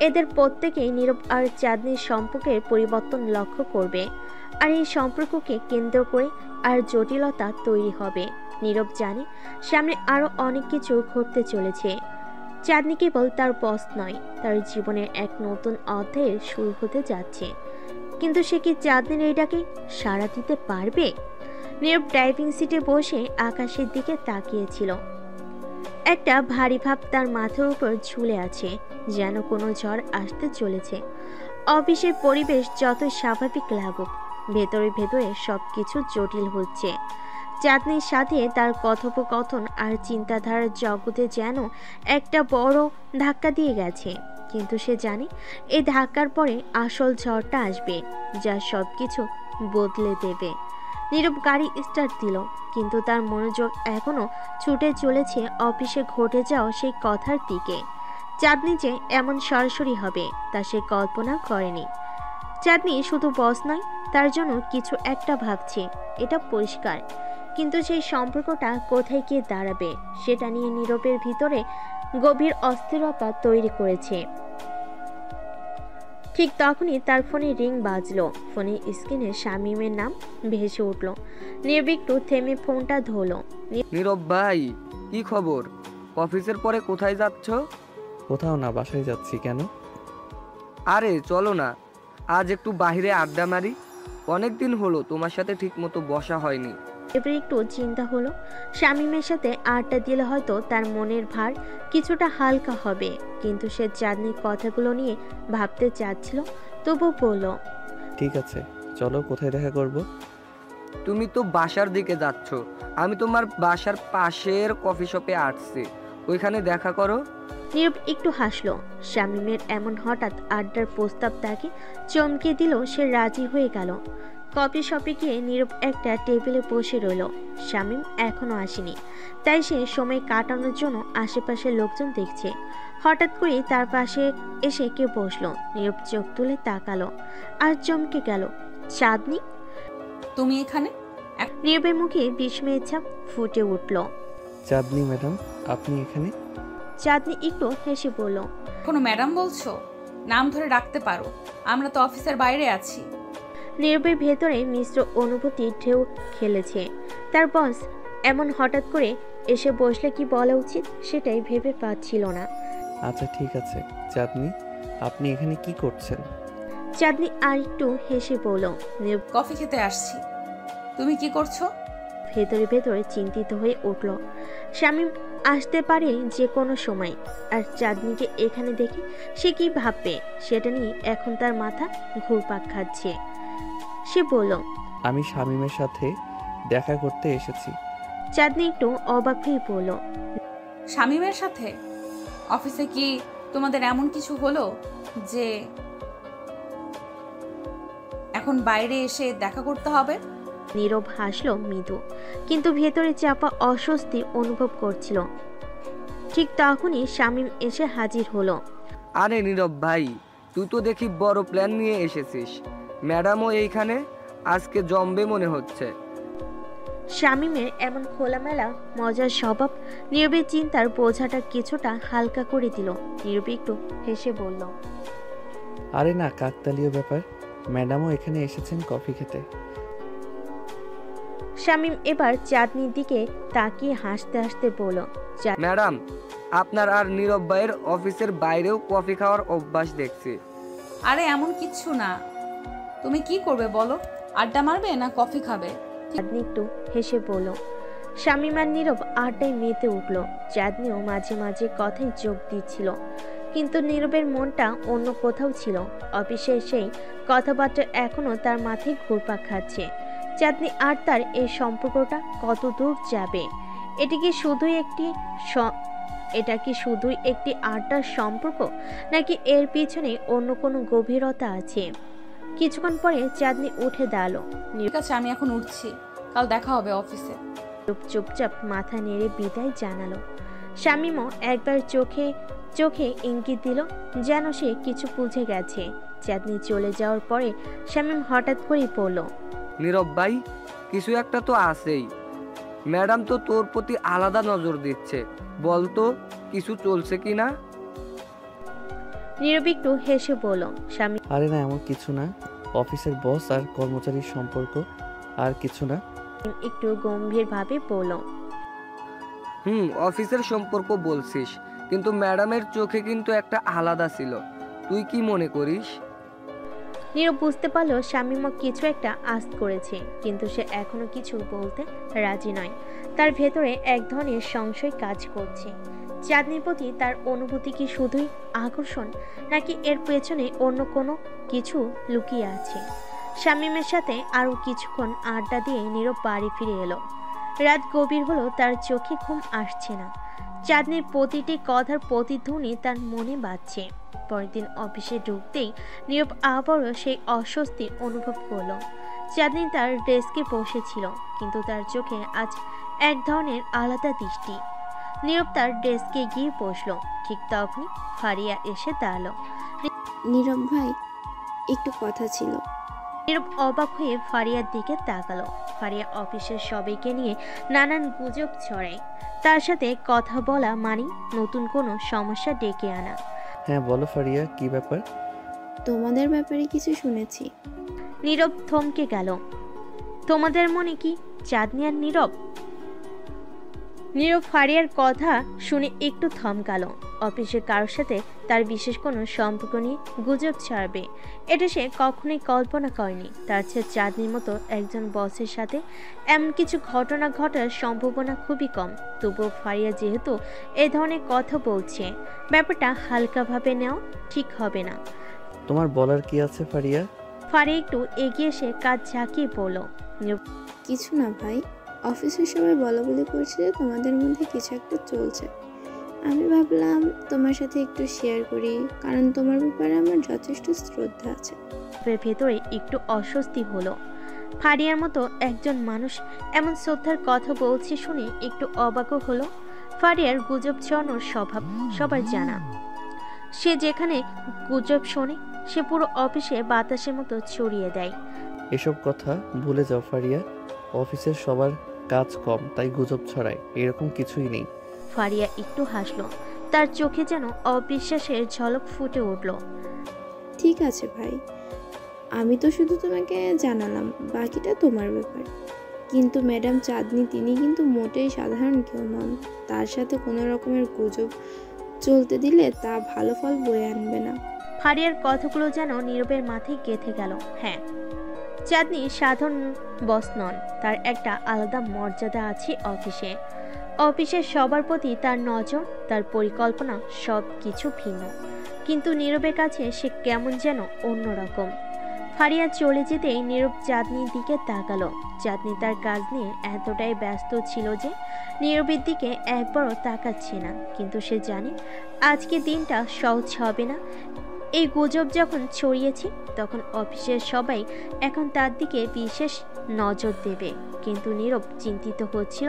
এদের প্রত্যেকেই নীরব আর চাঁদনির সম্পর্কের পরিবর্তন লক্ষ্য করবে, আর এই সম্পর্ককে কেন্দ্র করে আর জটিলতা তৈরি হবে। নীরব জানে সামনে আরও অনেক কিছু ঘটতে চলেছে। চাঁদনি কেবল তার বস নয়, তার জীবনের এক নতুন অধ্যায়ের শুরু হতে যাচ্ছে। কিন্তু সে কি চাঁদনির এইটাকে সাড়া দিতে পারবে? নীরব ড্রাইভিং সিটে বসে আকাশের দিকে তাকিয়েছিল। একটা ভারী ভাব তার মাথার উপর ঝুলে আছে, যেন কোনো ঝড় আসতে চলেছে। অফিসের পরিবেশ যতই স্বাভাবিক লাগুক, ভেতরে ভেতরে সবকিছু জটিল হচ্ছে। চাঁদনির সাথে তার কথোপকথন আর চিন্তাধারার জগতে যেন একটা বড় ধাক্কা দিয়ে গেছে, কিন্তু সে জানে এই ধাক্কার পরে আসল ঝড়টা আসবে, যা সবকিছু বদলে দেবে। নীরব গাড়ি স্টার্ট দিল, কিন্তু তার মনোযোগ এখনো ছুটে চলেছে অফিসে ঘটে যাওয়া সেই কথার দিকে। চাঁদনি যে এমন সরাসরি হবে তা সে কল্পনা করেনি। চাঁদনি শুধু বস নয়, তার জন্য কিছু একটা ভাবছে, এটা পরিষ্কার, কিন্তু সেই সম্পর্কটা কোথায় গিয়ে দাঁড়াবে সেটা নিয়ে নীরবের ভিতরে গভীর অস্থিরতা তৈরি করেছে। ঠিক তখনই তার ফোনে রিং বাজলো। ফোনের স্ক্রিনে শামীমের নাম ভেসে উঠল। নীরব একটু থেমে ফোনটা ধরলো। নীরব ভাই, কি খবর? অফিসের পরে কোথায় যাচ্ছ? কোথাও না, বাসায় যাচ্ছি। কেন? আরে চলো না, আজ একটু বাইরে আড্ডা মারি। অনেকদিন হলো তোমার সাথে ঠিক মতো বসা হয়নি। এবারে একটু চিন্তা হলো, শামীমের সাথে আড্ডা দিলে হয়তো তার মনের ভার কিছুটা হালকা হবে, কিন্তু সে চাঁদনির কথাগুলো নিয়ে ভাবতে চাচ্ছিল। তবু বলল, ঠিক আছে, চলো। কোথায় দেখা করব? তুমি তো বাসার দিকে যাচ্ছ, আমি তোমার বাসার পাশের কফি শপে আসছি, ওইখানে দেখা করো। নীরব একটু হাসলো। শামীমের এমন হঠাৎ আড্ডার প্রস্তাব তাকে চমকে দিল। সে রাজি হয়ে গেল। কফি শপে গিয়ে নীরব একটা টেবিলে বসে রইল। শামীম এখনো আসেনি, তাই সে সময় কাটানোর জন্য আশেপাশের লোকজন দেখছে। হঠাৎ করে তার পাশে এসে কেউ বসলো। নীরব চোখ তুলে তাকালো আর চমকে গেল। চাঁদনি! তুমি এখানে? নীরবের মুখে বিস্ময়ের ছাপ ফুটে উঠল। চাঁদনি ম্যাডাম, আপনি এখানে? চাঁদনি একটু হেসে বলল, কোনো ম্যাডাম বলছো? নাম ধরে ডাকতে পারো, আমরা তো অফিসের বাইরে আছি। নীরবের ভেতরে মিশ্র অনুভূতি ঢেউ খেলেছে। তার বস এমন হঠাৎ করে এসে বসলে কি বলা উচিত সেটাই ভেবে পাচ্ছিল না। আচ্ছা ঠিক আছে। চাঁদনি, আপনি এখানে কি করছেন? চাঁদনি আর একটু হেসে বলল। নীরব কফি খেতে আসছি। তুমি কি করছো? ভেতরে ভেতরে চিন্তিত হয়ে উঠল। শামীম আসতে পারে যে কোনো সময়, আর চাঁদনিকে এখানে দেখে সে কি ভাববে সেটা নিয়ে এখন তার মাথা ঘুরপাক খাচ্ছে। সে বলল, আমি শামীমের সাথে দেখা করতে এসেছি। চাঁদনি একটু অবাক হয়ে বলল, শামীমের সাথে? অফিসে কি তোমাদের এমন কিছু হলো যে এখন বাইরে এসে দেখা করতে হবে? নীরব হাসল মৃদু, কিন্তু ভেতরে চাপা অস্বস্তি অনুভব করছিল। ঠিক তখনই শামীম এসে হাজির হলো। আরে নীরব ভাই, তুই তো দেখি বড় প্ল্যান নিয়ে এসেছিস। ম্যাডামও এইখানে, আজকে জমবে মনে হচ্ছে। শামীমের এমন খোলামেলা মজার স্বভাব নীরবের চিন্তার বোঝাটা কিছুটা হালকা করে দিল। নীরব একটু হেসে বলল, আরে না, কাকতালীয় ব্যাপার। ম্যাডামও এখানে এসেছেন কফি খেতে। শামীম এবার চাঁদনির দিকে তাকিয়ে হাসতে হাসতে বলল, ম্যাডাম, আপনার আর নীরব ভাইয়ের অফিসের বাইরেও কফি খাওয়ার অভ্যাস দেখছি। আরে এমন কিচ্ছু না। তুমি কি করবে বলো? আড্ডা মারবে না কফি খাবে? চাঁদনি একটু হেসে বলল। শামীম আর নীরব আড্ডায় মেতে উঠল। চাঁদনিও মাঝে মাঝে কথায় যোগ দিচ্ছিল, কিন্তু নীরবের মনটা অন্য কোথাও ছিল। অফিসের সেই কথাবার্তা এখনো তার মাথায় ঘুরপাক খাচ্ছে। চাঁদনি আর তার এই সম্পর্কটা কত দূর যাবে? এটা কি শুধুই একটি আড্ডার সম্পর্ক, নাকি এর পিছনে অন্য কোনো গভীরতা আছে? কিছুক্ষণ পরে চাঁদনি উঠে দাঁড়ালো। ঠিক আছে, আমি এখন উঠছি, কাল দেখা হবে অফিসে। চুপচাপ মাথা নেড়ে বিদায় জানালো। শামীমও একবার চোখে ইঙ্গিত দিল, যেন সে কিছু বুঝে গেছে। চাঁদনি চলে যাওয়ার পরে শামীম হঠাৎ করেই পড়ল, নীরব ভাই, কিছু একটা তো আছেই। ম্যাডাম তো তোর প্রতি আলাদা নজর দিচ্ছে, বলতো কিছু চলছে কি না? নীরব একটু হেসে বলল, শামীম আরে না, এমন কিছু না। অফিসের বস আর কর্মচারীর সম্পর্ক, আর কিছু না। একটু গম্ভীরভাবে বলল, অফিসের সম্পর্ক বলছিস, কিন্তু ম্যাডামের চোখে কিন্তু একটা আলাদা ছিল। তুই কি মনে করিস? নীরব বুঝতে পারলো শামীমও কিছু একটা আঁচ করেছে, কিন্তু সে এখনো কিছু বলতে রাজি নয়। তার ভেতরে এক ধরনের সংশয় কাজ করছে। চাঁদনির প্রতি তার অনুভূতি কি শুধুই আকর্ষণ, নাকি এর পেছনে অন্য কোনো কিছু লুকিয়ে আছে? শামীমের সাথে আরও কিছুক্ষণ আড্ডা দিয়ে নীরব বাড়ি ফিরে এলো। রাত গভীর হলো, তার চোখে ঘুম আসছে না। চাঁদনির প্রতিটি কথার প্রতিধ্বনি তার মনে বাজছে। পরের দিন অফিসে ঢুকতেই নীরব আবারও সেই অস্বস্তি অনুভব করলো। চাঁদনি তার ডেস্কে বসেছিল, কিন্তু তার চোখে আজ এক ধরনের আলাদা দৃষ্টি। নীরব তার ডেস্কে গিয়ে বসলো। ঠিক তখনই ফারিয়া এসে দাঁড়ালো। নীরব ভাই, একটু কথা ছিল। নীরব অবাক হয়ে ফারিয়ার দিকে তাকালো। ফারিয়া অফিসের সবাইকে নিয়ে নানান গুজব ছড়ায়। তার সাথে কথা বলা মানে নতুন কোনো সমস্যা ডেকে আনা। হ্যাঁ বলো ফারিয়া, কি ব্যাপার? তোমাদের ব্যাপারে কিছু শুনেছি। নীরব থমকে গেল। তোমাদের মনে কি চাঁদনি আর নীরব? নীরব ফারিয়ার কথা শুনে একটু থমকালো। অফিসের কারোর সাথে তার বিশেষ কোনো সম্পর্ক নিয়ে গুজব ছাড়বে, এটা সে কখনোই কল্পনা করেনি। তার চেয়ে চাঁদনির মতো একজন বসের সাথে এমন কিছু ঘটনা ঘটার সম্ভাবনা খুবই কম। তবুও ফারিয়া যেহেতু এ ধরনের কথা বলছে, ব্যাপারটা হালকাভাবে নেওয়া ঠিক হবে না। তোমার বলার কি আছে ফারিয়া? ফারিয়া একটু এগিয়ে এসে কাজ ঝাঁকিয়ে পড়ল। কিছু না ভাই, অফিসের সবাই বলা বলি করছে যে তোমাদের মধ্যে কিছু একটা চলছে। আমি ভাবলাম তোমার সাথে একটু শেয়ার করি, কারণ তোমার ব্যাপারে আমার যথেষ্ট শ্রদ্ধা আছে। ভেতরে একটু অস্বস্তি হলো। ফারিয়ার মতো একজন মানুষ এমন শ্রদ্ধার কথা বলছে শুনে একটু অবাকও হলো। ফারিয়ার গুজব ছড়ানোর স্বভাব সবার জানা। সে যেখানে গুজব শোনে সে পুরো অফিসে বাতাসের মতো ছড়িয়ে দেয়। এসব কথা ভুলে যাও ফারিয়া, অফিসের সবার কাজ কম তাই গুজব ছড়ায়, এরকম কিছুই নেই। ফারিয়া একটু হাসলো, তার চোখে যেন অবিশ্বাসের ঝলক ফুটে উঠল। ঠিক আছে ভাই, আমি তো শুধু তোমাকে জানালাম, বাকিটা তোমার ব্যাপার। কিন্তু ম্যাডাম চাঁদনি তিনি কিন্তু মোটেই সাধারণ কেউ নন। তার সাথে কোনো রকমের গুজব চলতে দিলে তা ভালো ফল বয়ে আনবে না। ফারিয়ার কথাগুলো যেন নীরবের মাথায় গেঁথে গেল। হ্যাঁ, চাঁদনি সাধারণ বস নন, তার একটা আলাদা মর্যাদা আছে অফিসে। অফিসের সবার প্রতি তার নজর, তার পরিকল্পনা সব কিছু ভিন্ন। কিন্তু নীরবের কাছে সে কেমন যেন অন্যরকম। ফারিয়া চলে যেতেই নীরব চাঁদনির দিকে তাকালো। চাঁদনি তার কাজ নিয়ে এতটাই ব্যস্ত ছিল যে নীরবের দিকে একবারও তাকাচ্ছে না। কিন্তু সে জানে আজকে দিনটা সহজ হবে না। এই গুজব যখন ছড়িয়েছে তখন অফিসের সবাই এখন তার দিকে বিশেষ নজর দেবে। কিন্তু নীরব চিন্তিত হচ্ছিল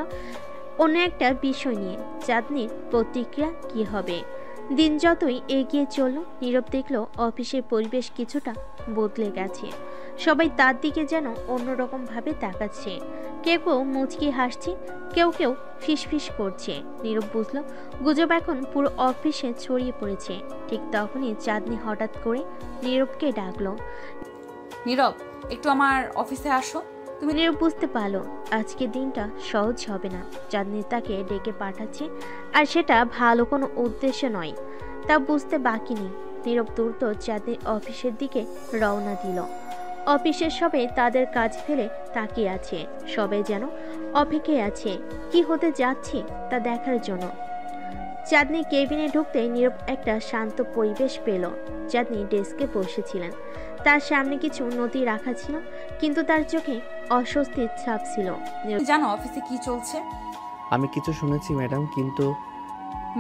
অন্য একটা বিষয় নিয়ে, চাঁদনির প্রতিক্রিয়া কি হবে। দিন যতই এগিয়ে চলল নীরব দেখল অফিসের পরিবেশ কিছুটা বদলে গেছে। সবাই তার দিকে যেন অন্যরকম ভাবে তাকাচ্ছে। কেউ কেউ মুচকি হাসছে, কেউ কেউ ফিসফিস করছে। নীরব বুঝলো গুজব এখন পুরো অফিসে ছড়িয়ে পড়েছে। ঠিক তখনই চাঁদনি হঠাৎ করে নীরবকে ডাকলো। নীরব, একটু আমার অফিসে আসো। নীরব বুঝতে পারলো আজকে দিনটা সহজ হবে না। চাঁদনি তাকে ডেকে পাঠাচ্ছে, আর সেটা ভালো কোনো উদ্দেশ্য নয়, তা বুঝতে বাকি নেই। নীরব দ্রুত চাঁদনির অফিসের দিকে রওনা দিল। অফিসের সবাই তাদের কাজ ফেলে তাকিয়ে আছে। সবাই যেন অপেক্ষায় আছে কি হতে যাচ্ছে তা দেখার জন্য। চাঁদনি কেবিনে ঢুকতে নীরব একটা শান্ত পরিবেশ পেল। চাঁদনি ডেস্কে বসেছিলেন, তার সামনে কিছু নথি রাখা ছিল, কিন্তু তার চোখে অস্বস্তির ছাপ ছিল। তুমি জানো অফিসে কি চলছে? আমি কিছু শুনেছি ম্যাডাম, কিন্তু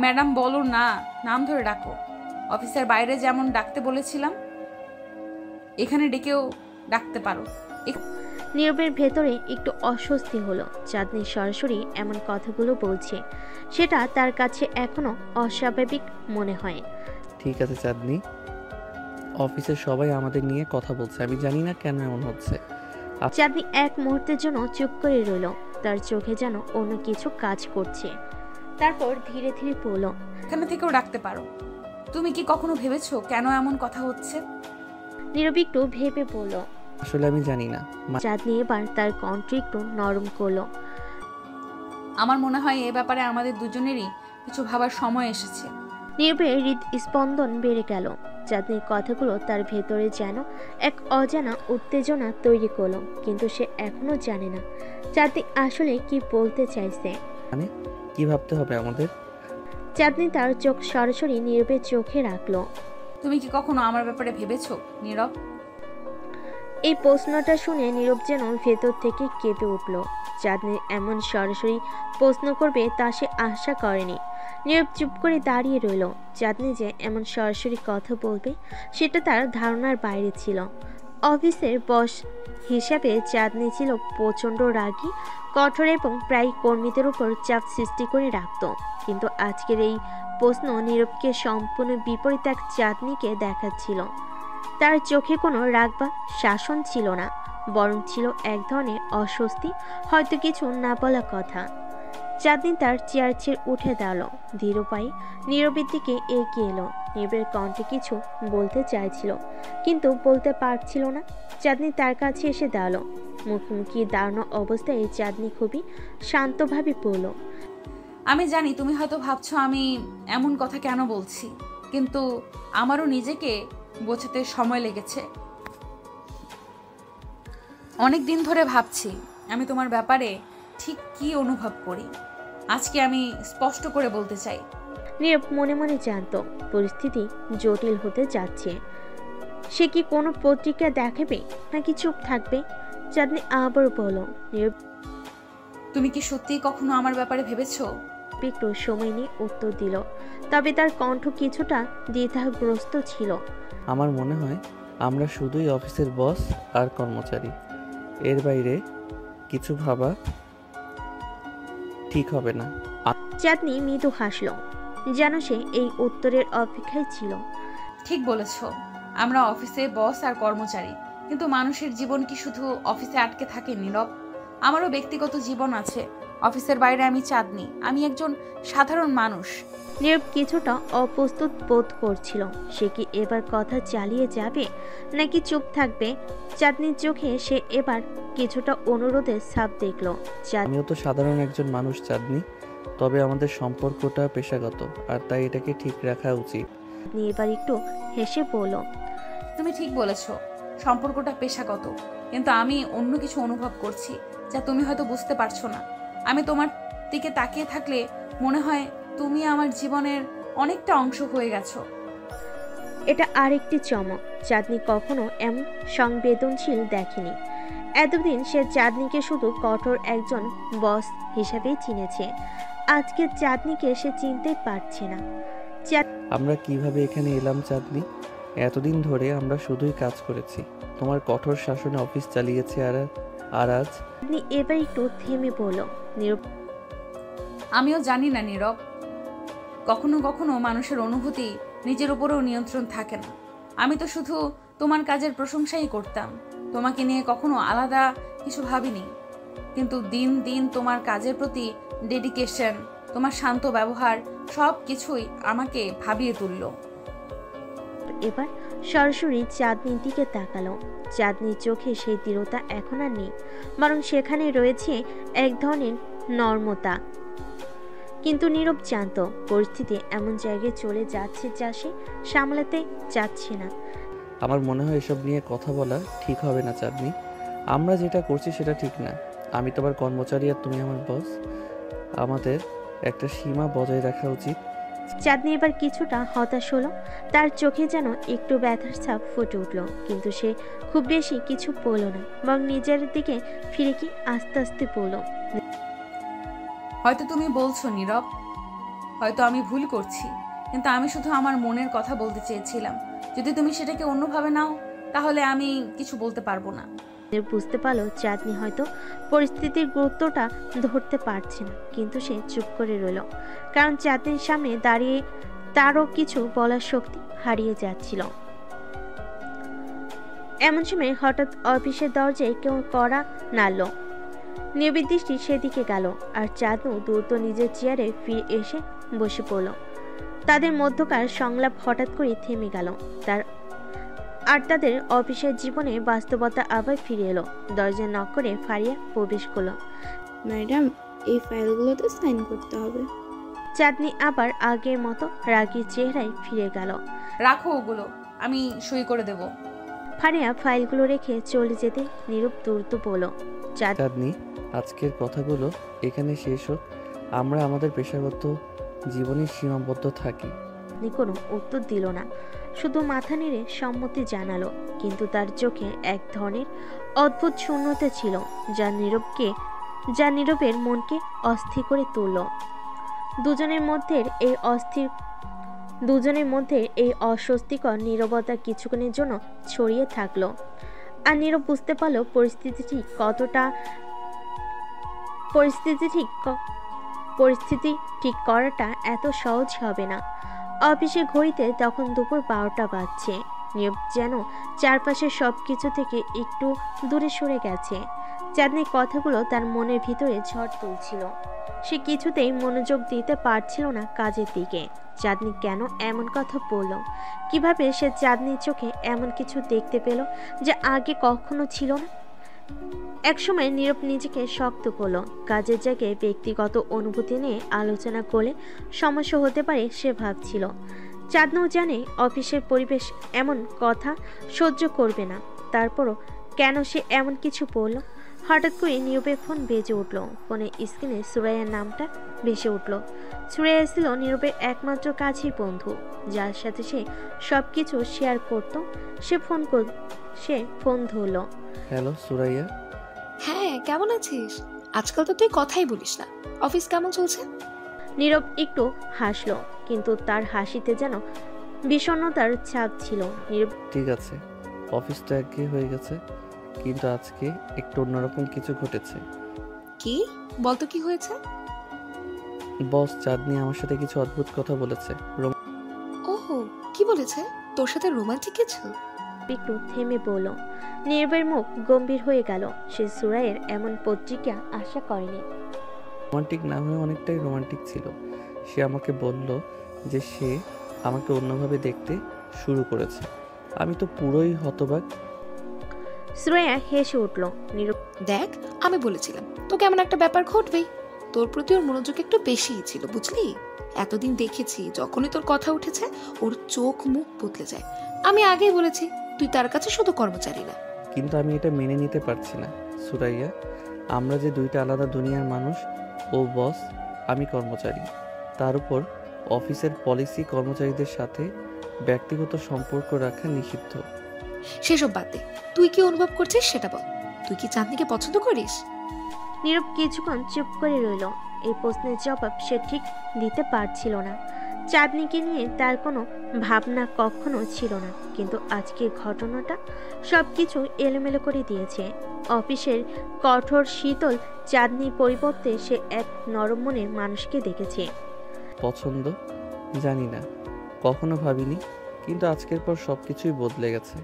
ম্যাডাম বলো না, নাম ধরে ডাকো। অফিসের বাইরে যেমন ডাকতে বলেছিলাম এখানে ডেকেও ডাকতে পারো। নীরবের ভেতরে একটু অস্বস্তি হলো। চাঁদনি সরাসরি এমন কথাগুলো বলছে, সেটা তার কাছে এখনো অস্বাভাবিক মনে হয়। ঠিক আছে চাঁদনি, অফিসের সবাই আমাদের নিয়ে কথা বলছে, আমি জানি না কেন এমন হচ্ছে। চাঁদনি এক মুহূর্তের জন্য চুপ করে রইল, তার চোখে যেন অন্য কিছু কাজ করছে। তারপর ধীরে ধীরে বলল, এখানে থেকেও ডাকতে পারো। তুমি কি কখনো ভেবেছো কেন এমন কথা হচ্ছে? নীরব একটু ভেবে বলল, আসলে আমি জানি না। চাঁদনি এবার তার কণ্ঠ একটু নরম করলো। আমার মনে হয় এ ব্যাপারে আমাদের দুজনেরই কিছু ভাবার সময় এসেছে। নীরবের হৃদস্পন্দন বেড়ে গেল। চাঁদনির কথাগুলো তার ভেতরে যেন এক অজানা উত্তেজনা তৈরি করলো, কিন্তু সে এখনো জানে না চাঁদনি আসলে কি বলতে চাইছে। মানে কি ভাবতে হবে আমাদের? চাঁদনি তার চোখ সরাসরি নীরবের চোখে রাখলো। তুমি কি কখনো আমার ব্যাপারে ভেবেছো নীরব? এই প্রশ্নটা শুনে নীরব যেন ভেতর থেকে কেঁপে উঠল। চাঁদনি এমন সরাসরি প্রশ্ন করবে তা সে আশা করেনি। নীরব চুপ করে দাঁড়িয়ে রইল। চাঁদনি যে এমন সরাসরি কথা বলবে সেটা তার ধারণার বাইরে ছিল। অফিসের বস হিসাবে চাঁদনি ছিল প্রচণ্ড রাগী, কঠোর এবং প্রায় কর্মীদের উপর চাপ সৃষ্টি করে রাখত। কিন্তু আজকের এই প্রশ্ন নীরবকে সম্পূর্ণ বিপরীত এক চাঁদনিকে দেখাচ্ছিল। তার চোখে কোনো রাগ বা শাসন ছিল না, বরং ছিল এক ধরনের অস্বস্তি, হয়তো কিছু না বলা কথা। চাঁদনি তার চেয়ার ছেড়ে উঠে দাঁড়ালো, ধীর পায়ে নীরবের দিকে এগিয়ে এলো। নীরবের কণ্ঠে কিছু বলতে চাইছিল, কিন্তু বলতে পারছিল না। চাঁদনি তার কাছে এসে দাঁড়ালো। মুখোমুখি দাঁড়ানো অবস্থায় চাঁদনি খুবই শান্তভাবে বলল, আমি জানি তুমি হয়তো ভাবছো আমি এমন কথা কেন বলছি, কিন্তু আমারও নিজেকে বোঝাতে সময় লেগেছে। অনেক দিন ধরে ভাবছি আমি তোমার ব্যাপারে ঠিক কি অনুভব করি। আজকে আমি স্পষ্ট করে বলতে চাই। নীরব মনে মনে জানত পরিস্থিতি জটিল হতে যাচ্ছে। সে কি কোনো প্রতিক্রিয়া দেখাবে নাকি চুপ থাকবে? চাঁদনি আবার বলল, নীরব তুমি কি সত্যিই কখনো আমার ব্যাপারে ভেবেছো? একটু সময় নিয়ে উত্তর দিল, তবে তার কণ্ঠ কিছুটা দ্বিধাগ্রস্ত ছিল। আমার মনে হয় আমরা শুধুই অফিসের বস আর কর্মচারী, এর বাইরে কিছু ভাবা ঠিক হবে না। চাঁদনি মৃদু হাসল, যেন সে এই উত্তরের অপেক্ষায় ছিল। ঠিক বলেছ, আমরা অফিসে বস আর কর্মচারী, কিন্তু মানুষের জীবন কি শুধু অফিসে আটকে থাকে নীরব? আমারও ব্যক্তিগত জীবন আছে। অফিসের বাইরে আমি চাঁদনি, আমি একজন সাধারণ মানুষ। নীরব কিছুটা অপ্রস্তুত বোধ করছিল। সে কি এবার কথা চালিয়ে যাবে নাকি চুপ থাকবে? চাঁদনির চোখে সে এবার কিছুটা অনুরোধের ছাপ দেখল। আমিও তো সাধারণ একজন মানুষ চাঁদনি, তবে আমাদের সম্পর্কটা পেশাগত, আর তাই এটাকে ঠিক রাখা উচিত। চাঁদনি এবার একটু হেসে বলল, তুমি ঠিক বলেছ, সম্পর্কটা পেশাগত, কিন্তু আমি অন্য কিছু অনুভব করছি যা তুমি হয়তো বুঝতে পারছো না। আমি তোমার দিকে তাকিয়ে থাকলে মনে হয় তুমি আমার জীবনের অনেকটা অংশ হয়ে গেছো। এটা আরেকটি চমক। চাঁদনি কখনো এমন সংবেদনশীল দেখেনি। এতদিন সে চাঁদনিকে শুধু কঠোর একজন বস হিসাবেই চিনেছে। আজকে চাঁদনিকে সে চিনতেই পারছে না। আমরা কিভাবে এখানে এলাম চাঁদনি? এতদিন ধরে আমরা শুধুই কাজ করেছি, তোমার কঠোর শাসনে অফিস চালিয়েছে, আর আজ চাঁদনি এবার একটু থেমে বলল, নীরব, আমিও জানি না নীরব, কখনো কখনো মানুষের অনুভূতি নিজের উপরেও নিয়ন্ত্রণ থাকে না। আমি তো শুধু তোমার কাজের প্রশংসাই করতাম, তোমাকে নিয়ে কখনো আলাদা কিছু ভাবিনি। কিন্তু দিন দিন তোমার কাজের প্রতি ডেডিকেশন, তোমার শান্ত ব্যবহার সব কিছুই আমাকে ভাবিয়ে তুলল। এবার সরাসরি চাঁদনির দিকে তাকালো। চাঁদনির চোখে সেই দৃঢ়তা এখন আর নেই, বরং সেখানে রয়েছে এক ধরনের নর্মতা। কিন্তু নীরব জানত পরিস্থিতি এমন জায়গায় চলে যাচ্ছে যা সে সামলাতে চাচ্ছে না। আমার মনে হয় এসব নিয়ে কথা বলা ঠিক হবে না চাঁদনি। আমরা যেটা করছি সেটা ঠিক না। আমি তোমার কর্মচারী আর তুমি আমার বস, আমাদের একটা সীমা বজায় রাখা উচিত। চাঁদনি এবার কিছুটা হতাশ হলো। তার চোখে যেন একটু ব্যথার ছাপ ফুটে উঠল, কিন্তু সে খুব বেশি কিছু বলল না, বরং নিজের দিকে ফিরে কি আস্তে আস্তে বলল, হয়তো তুমি বলছো নীরব, হয়তো আমি ভুল করছি, কিন্তু আমি শুধু আমার মনের কথা বলতে চেয়েছিলাম। যদি তুমি সেটাকে অন্যভাবে নাও তাহলে আমি কিছু বলতে পারবো না। বুঝতে পারলো চাঁদনি হয়তো পরিস্থিতির গুরুত্বটা ধরতে পারছে না, কিন্তু সে চুপ করে রইল, কারণ চাঁদনির সামনে দাঁড়িয়ে তারও কিছু বলার শক্তি হারিয়ে যাচ্ছিল। এমন সময় হঠাৎ অফিসের দরজায় কেউ কড়া নাড়ল। নির্বিদ দৃষ্টি সেদিকে গেল, আর চাঁদনু দ্রুত নিজের চেয়ারে ফিরে এসে বসে পড়ল। তাদের মধ্যকার সংলাপ হঠাৎ করে থেমে গেল। তাদের অফিসের জীবনে বাস্তবতা আবার ফিরে এলো। দরজা নক করে ফারিয়া প্রবেশ করলো। ম্যাডাম, এই ফাইলগুলোতে সাইন করতে হবে। চাঁদনি আবার আগের মতো রাগী চেহারায় ফিরে গেল। রাখো ওগুলো, আমি সই করে দেব। ফারিয়া ফাইলগুলো রেখে চলে যেতে নীরব দ্রুত বলল, চাঁদনি, আজকের কথাগুলো এখানে শেষ হোক। আমরা আমাদের পেশাগত জীবনে সীমাবদ্ধ থাকি। চাঁদনি কোনো উত্তর দিল না, শুধু মাথা নেড়ে সম্মতি জানালো, কিন্তু তার চোখে এক ধরনের অদ্ভুত শূন্যতা ছিল যা নীরবের মনকে অস্থির করে তুলল। দুজনের মধ্যে এই অস্বস্তিকর নীরবতা কিছুক্ষণের জন্য ছড়িয়ে থাকলো। আর নীরব বুঝতে পারলো পরিস্থিতি ঠিক করাটা এত সহজ হবে না। অফিসে ঘড়িতে তখন দুপুর 12টা বাজছে। নীরব যেন চারপাশের সবকিছু থেকে একটু দূরে সরে গেছে। চাঁদনির কথাগুলো তার মনের ভিতরে ঝড় তুলছিল। সে কিছুতেই মনোযোগ দিতে পারছিল না কাজের দিকে। চাঁদনি কেন এমন কথা বলল? কিভাবে সে চাঁদনির চোখে এমন কিছু দেখতে পেল যা আগে কখনো ছিল না? একসময় নীরব নিজেকে শক্ত করলো। কাজের জায়গায় ব্যক্তিগত অনুভূতি নিয়ে আলোচনা করলে সমস্যা হতে পারে সে ভাবছিল। চাঁদনিও জানে অফিসের পরিবেশ এমন কথা সহ্য করবে না। তারপরও কেন সে এমন কিছু বলল? হঠাৎ করে নীরবের ফোন বেজে উঠল। ফোনের স্ক্রিনে সুরাইয়ার নামটা ভেসে উঠল। সুরাইয়া ছিল নীরবের একমাত্র কাছের বন্ধু, যার সাথে সে সবকিছু শেয়ার করত। সে ফোন ধরল। হ্যালো সুরাইয়া। হ্যাঁ, কেমন আছিস? আজকাল তো তুই কথাই বলিস না। অফিস কেমন চলছে? নীরব একটু হাসলো, কিন্তু তার হাসিতে যেন বিষণ্ণতার ছাপ ছিল। নীরব, ঠিক আছে, অফিস তো একঘেয়ে হয়ে গেছে, কিন্তু আজকে একটু অন্যরকম কিছু ঘটেছে। কি বলতো কি হয়েছে? বস চাঁদনি আমার সাথে কিছু অদ্ভুত কথা বলেছে। ওহো, কি বলেছে? তোর সাথে রোমান্টিক কিছু? একটু থেমে বলল। নীরবের মুখ গম্ভীর হয়ে গেল। সে সুরাইয়ের এমন প্রতিক্রিয়া আশা করেনি। রোমান্টিক না হয়ে অনেকটাই রোমান্টিক ছিল। সে আমাকে বলল যে সে আমাকে অন্যভাবে দেখতে শুরু করেছে। আমি তো পুরোই হতবাক। সুরাইয়া হেসে উঠল। নীরব দেখ, আমি বলেছিলাম তোকে এমন একটা ব্যাপার ঘটবেই। তোর প্রতি ওর মনোযোগ একটু বেশিই ছিল, বুঝলি? এতদিন দেখেছি যখনই তোর কথা উঠেছে ওর চোখ মুখ বদলে যায়। আমি আগেই বলেছি তুই তার কাছে শুধু কর্মচারী না। কিন্তু আমি এটা মেনে নিতে পারছি না সুরাইয়া। আমরা যে দুইটা আলাদা দুনিয়ার মানুষ। ও বস, আমি কর্মচারী। তার উপর অফিসের পলিসি কর্মচারীদের সাথে ব্যক্তিগত সম্পর্ক রাখা নিষিদ্ধ। সেসব বাদ দে, তুই কি অনুভব করছিস সেটা বল। তুই কি চাঁদনিকে পছন্দ করিস? নীরব কিছুক্ষণ চুপ করে রইল। এই প্রশ্নের জবাব সে ঠিক দিতে পারছিল না। চাঁদনিকে নিয়ে তার কোনো ভাবনা কখনো ছিল না, কিন্তু আজকের ঘটনাটা সবকিছু এলোমেলো করে দিয়েছে। অফিসের কঠোর শীতল চাঁদনির পরিবর্তে সে এক নরম মনের মানুষকে দেখেছে। পছন্দ জানি না, কখনো ভাবিনি, কিন্তু আজকের পর সবকিছুই বদলে গেছে।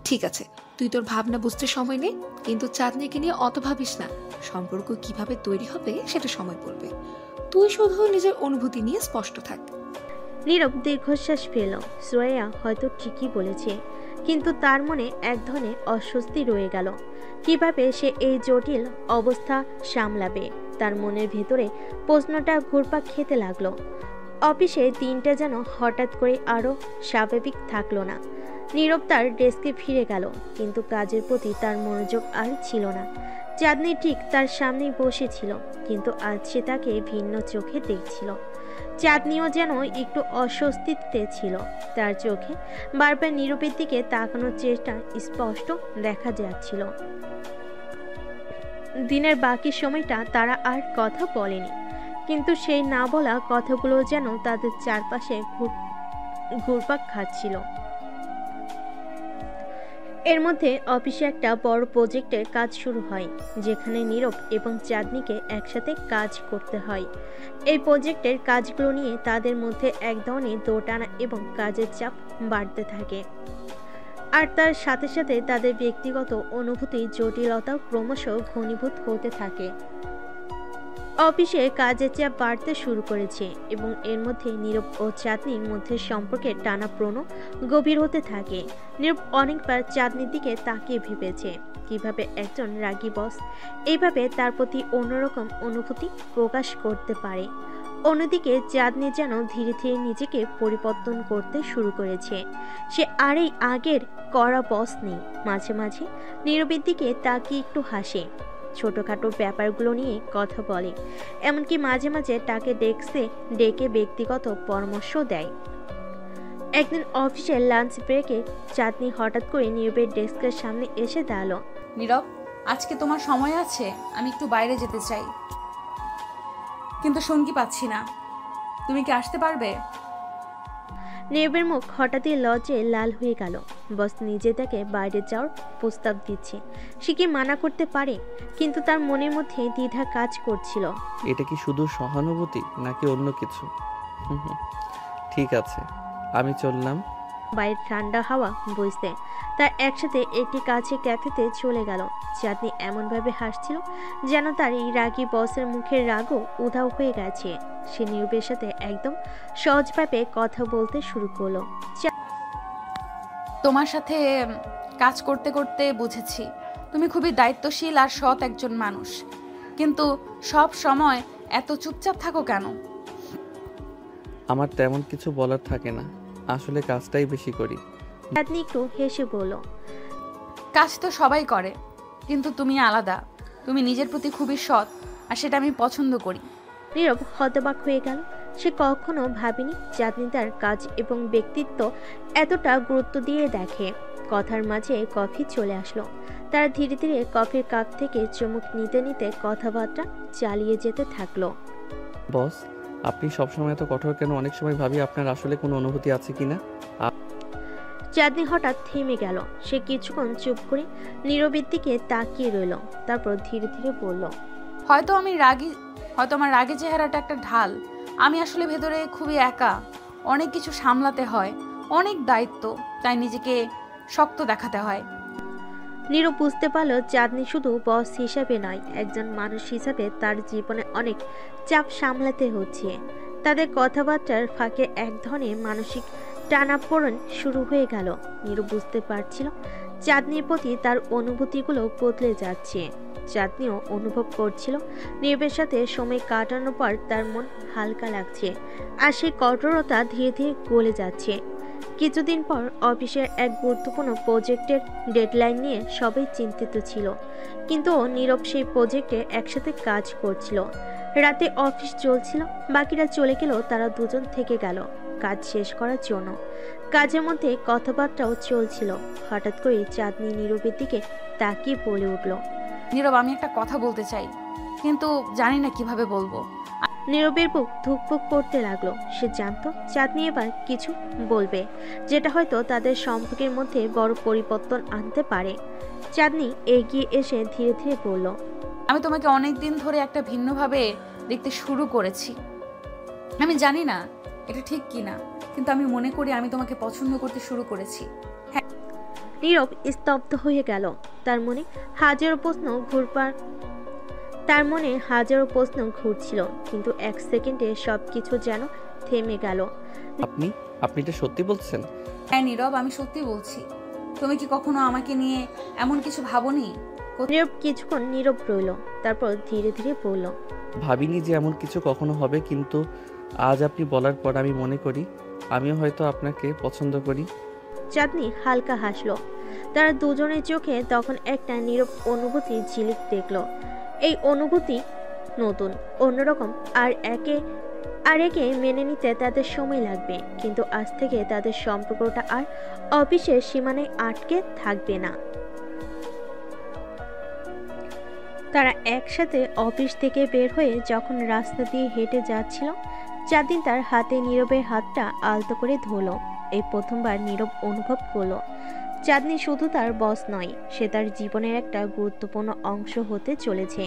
ঠিক আছে, তুই তোর ভাবনা বুঝতে সময় নে, কিন্তু চাঁদনিকে নিয়ে অত ভাবিস না। সম্পর্ক কিভাবে তৈরি হবে সেটা সময় বলবে। তুই শুধু নিজের অনুভূতি নিয়ে স্পষ্ট থাক। নীরব দীর্ঘশ্বাস ফেল। সুরাইয়া হয়তো ঠিকই বলেছে, কিন্তু তার মনে এক ধরনের অস্বস্তি রয়ে গেল। কিভাবে সে এই জটিল অবস্থা সামলাবে? তার মনের ভেতরে প্রশ্নটা ঘুরপাক খেতে লাগলো। অফিসে দিনটা যেন হঠাৎ করে আরও স্বাভাবিক থাকলো না। নীরব তার ডেস্কে ফিরে গেল, কিন্তু কাজের প্রতি তার মনোযোগ আর ছিল না। চাঁদনি ঠিক তার সামনেই বসেছিল, কিন্তু আজ সে তাকে ভিন্ন চোখে দেখছিল। চাঁদনিও যেন একটু অস্বস্তিতে ছিল। তার চোখে বারবার নীরবের দিকে তাকানোর চেষ্টা স্পষ্ট দেখা যাচ্ছিল। দিনের বাকি সময়টা তারা আর কথা বলেনি, কিন্তু সেই না বলা কথাগুলো যেন তাদের চারপাশে ঘুরপাক খাচ্ছিল। এর মধ্যে অফিসে একটা বড় প্রজেক্টের কাজ শুরু হয়, যেখানে নীরব এবং চাঁদনিকে একসাথে কাজ করতে হয়। এই প্রজেক্টের কাজগুলো নিয়ে তাদের মধ্যে এক ধরনের দোটানা এবং কাজের চাপ বাড়তে থাকে, আর তার সাথে সাথে তাদের ব্যক্তিগত অনুভূতি জটিলতাও ক্রমশ ঘনীভূত হতে থাকে। অফিসে কাজের চাপ বাড়তে শুরু করেছে এবং এর মধ্যে নীরব ও চাঁদনির মধ্যে সম্পর্কের টানাপ্রোণ গভীর হতে থাকে। নীরব অনেকবার চাঁদনির দিকে তাকিয়ে ভেবেছে কিভাবে একজন রাগী বস এইভাবে তার প্রতি অন্যরকম অনুভূতি প্রকাশ করতে পারে। অন্যদিকে চাঁদনি যেন ধীরে ধীরে নিজেকে পরিবর্তন করতে শুরু করেছে। সে আর এই আগের কড়া বস নেই। মাঝে মাঝে নীরবের দিকে তাকিয়ে একটু হাসে, ছোটখাটো ব্যাপারগুলো নিয়ে কথা বলে, এমনকি মাঝে মাঝে তাকে ডেস্কে ডেকে ব্যক্তিগত পরামর্শ দেয়। একদিন অফিসের লাঞ্চ ব্রেকে চাঁদনি হঠাৎ করে নীরবের ডেস্কের সামনে এসে দাঁড়ালো। নীরব, আজকে তোমার সময় আছে? আমি একটু বাইরে যেতে চাই, কিন্তু সঙ্গী পাচ্ছি না। তুমি কি আসতে পারবে? নীরবের মুখ হঠাৎই লজ্জায় লাল হয়ে গেল। বস নিজে তাকে বাইরে যাওয়ার প্রস্তাব দিচ্ছে, সে কি মানা করতে পারে? কিন্তু তার মনের মধ্যে দ্বিধা কাজ করছিল। এটা কি শুধু সহানুভূতি নাকি অন্য কিছু? ঠিক আছে, আমি চললাম। বাইরে ঠান্ডা হাওয়া বইছে, তার একসাথে একটি কাছে ক্যাফেতে চলে গেল। চাঁদনি এমনভাবে হাসছিল যেন তার এই রাগী বসের মুখের রাগও উধাও হয়ে গেছে। সে নীরবের সাথে একদম সহজভাবে কথা বলতে শুরু করলো। তোমার সাথে কাজ করতে করতে বুঝেছি তুমি খুবই দায়িত্বশীল আর সৎ একজন মানুষ, কিন্তু সব সময় এত চুপচাপ থাকো কেন? আমার তেমন কিছু বলার থাকে না, আসলে কাজটাই বেশি করি। চাঁদনি একটু হেসে বলল, কাজ তো সবাই করে, কিন্তু তুমি আলাদা। তুমি নিজের প্রতি খুবই সৎ, আর সেটা আমি পছন্দ করি। নীরব হতবাক হয়ে গেল। সে কখনো ভাবেনি চাঁদনি তার কাজ এবং ব্যক্তিত্ব এতটা গুরুত্ব দিয়ে দেখে। কথার মাঝে কফি চলে আসলো। তারা ধীরে ধীরে কফির কাপ থেকে চুমুক নিতে নিতে কথাবার্তা চালিয়ে যেতে থাকলো। বস, আপনি সবসময় এত কঠোর কেন? অনেক সময় ভাবি আপনার আসলে কোনো অনুভূতি আছে কিনা। চাঁদনি হঠাৎ থেমে গেল। সে কিছুক্ষণ চুপ করে নীরবের দিকে তাকিয়ে রইল, তারপর ধীরে ধীরে বলল, হয়তো আমার রাগী চেহারাটা একটা ঢাল। আমি আসলে ভেতরে খুবই একা, অনেক কিছু সামলাতে হয়, অনেক দায়িত্ব, তাই নিজেকে শক্ত দেখাতে হয়। নীরব বুঝতে পারল চাঁদনি শুধু বস হিসাবে নয়, একজন মানুষ হিসাবে তার জীবনে অনেক চাপ সামলাতে হচ্ছে। তাদের কথাবার্তার ফাঁকে এক ধরনের মানসিক টানাপোড়েন শুরু হয়ে গেল। নীরব বুঝতে পারছিল চাঁদনির প্রতি তার অনুভূতিগুলো বদলে যাচ্ছে। চাঁদনিও অনুভব করছিল নীরবের সাথে সময় কাটানোর পর তার মন হালকা লাগছে, আর সেই কঠোরতা ধীরে ধীরে গলে যাচ্ছে। কিছুদিন পর অফিসের এক গুরুত্বপূর্ণ প্রজেক্টের ডেডলাইন নিয়ে সবাই চিন্তিত ছিল, কিন্তু নীরব সেই প্রজেক্টে একসাথে কাজ করছিল। রাতে অফিস চলছিল, বাকিরা চলে গেলেও তারা দুজন থেকে গেল কাজ শেষ করার জন্য। কাজের মধ্যে কথাবার্তাও চলছিল। হঠাৎ করে চাঁদনি নীরবের দিকে তাকিয়ে বলে উঠল, নীরব, আমি একটা কথা বলতে চাই, কিন্তু জানি না কিভাবে বলবো। নীরবের বুক ধুকপুক করতে লাগলো। সে জানতো চাঁদনি এবার কিছু বলবে, যেটা হয়তো তাদের সম্পর্কের মধ্যে বড় পরিবর্তন আনতে পারে। চাঁদনি এগিয়ে এসে ধীরে ধীরে বলল, আমি তোমাকে অনেক দিন ধরে একটা ভিন্নভাবে দেখতে শুরু করেছি। আমি জানি না এটা ঠিক কিনা, কিন্তু আমি মনে করি আমি তোমাকে পছন্দ করতে শুরু করেছি। নীরব স্তব্ধ হয়ে গেল। তার মনে হাজারো প্রশ্ন ঘুরছিল, কিন্তু এক সেকেন্ডে সবকিছু যেন থেমে গেল। আপনি এটা সত্যি বলছেন? হ্যাঁ নীরব, আমি সত্যি বলছি। তুমি কি কখনো আমাকে নিয়ে এমন কিছু ভাবোনি? নীরব কিছুক্ষণ নীরব রইল, তারপর ধীরে ধীরে বলল, ভাবিনি যে এমন কিছু কখনো হবে, কিন্তু আজ আপনি বলার পর আমি মনে করি আমিও হয়তো আপনাকে পছন্দ করি। চাঁদনি হালকা হাসলো। তারা দুজনের চোখে তখন একটা নীরব অনুভূতি ঝিলিক দেখল। এই অনুভূতি নতুন, অন্যরকম, আর একে মেনে নিতে তাদের সময় লাগবে, কিন্তু আজ থেকে তাদের সম্পর্কটা আর অফিসের সীমানায় আটকে থাকবে না। তারা একসাথে অফিস থেকে বের হয়ে যখন রাস্তা দিয়ে হেঁটে যাচ্ছিল, চাঁদনি তার হাতে নীরবের হাতটা আলতো করে ধরল। এই প্রথমবার নীরব অনুভব করলো চাঁদনি শুধু তার বস নয়, সে তার জীবনের একটা গুরুত্বপূর্ণ অংশ হতে চলেছে।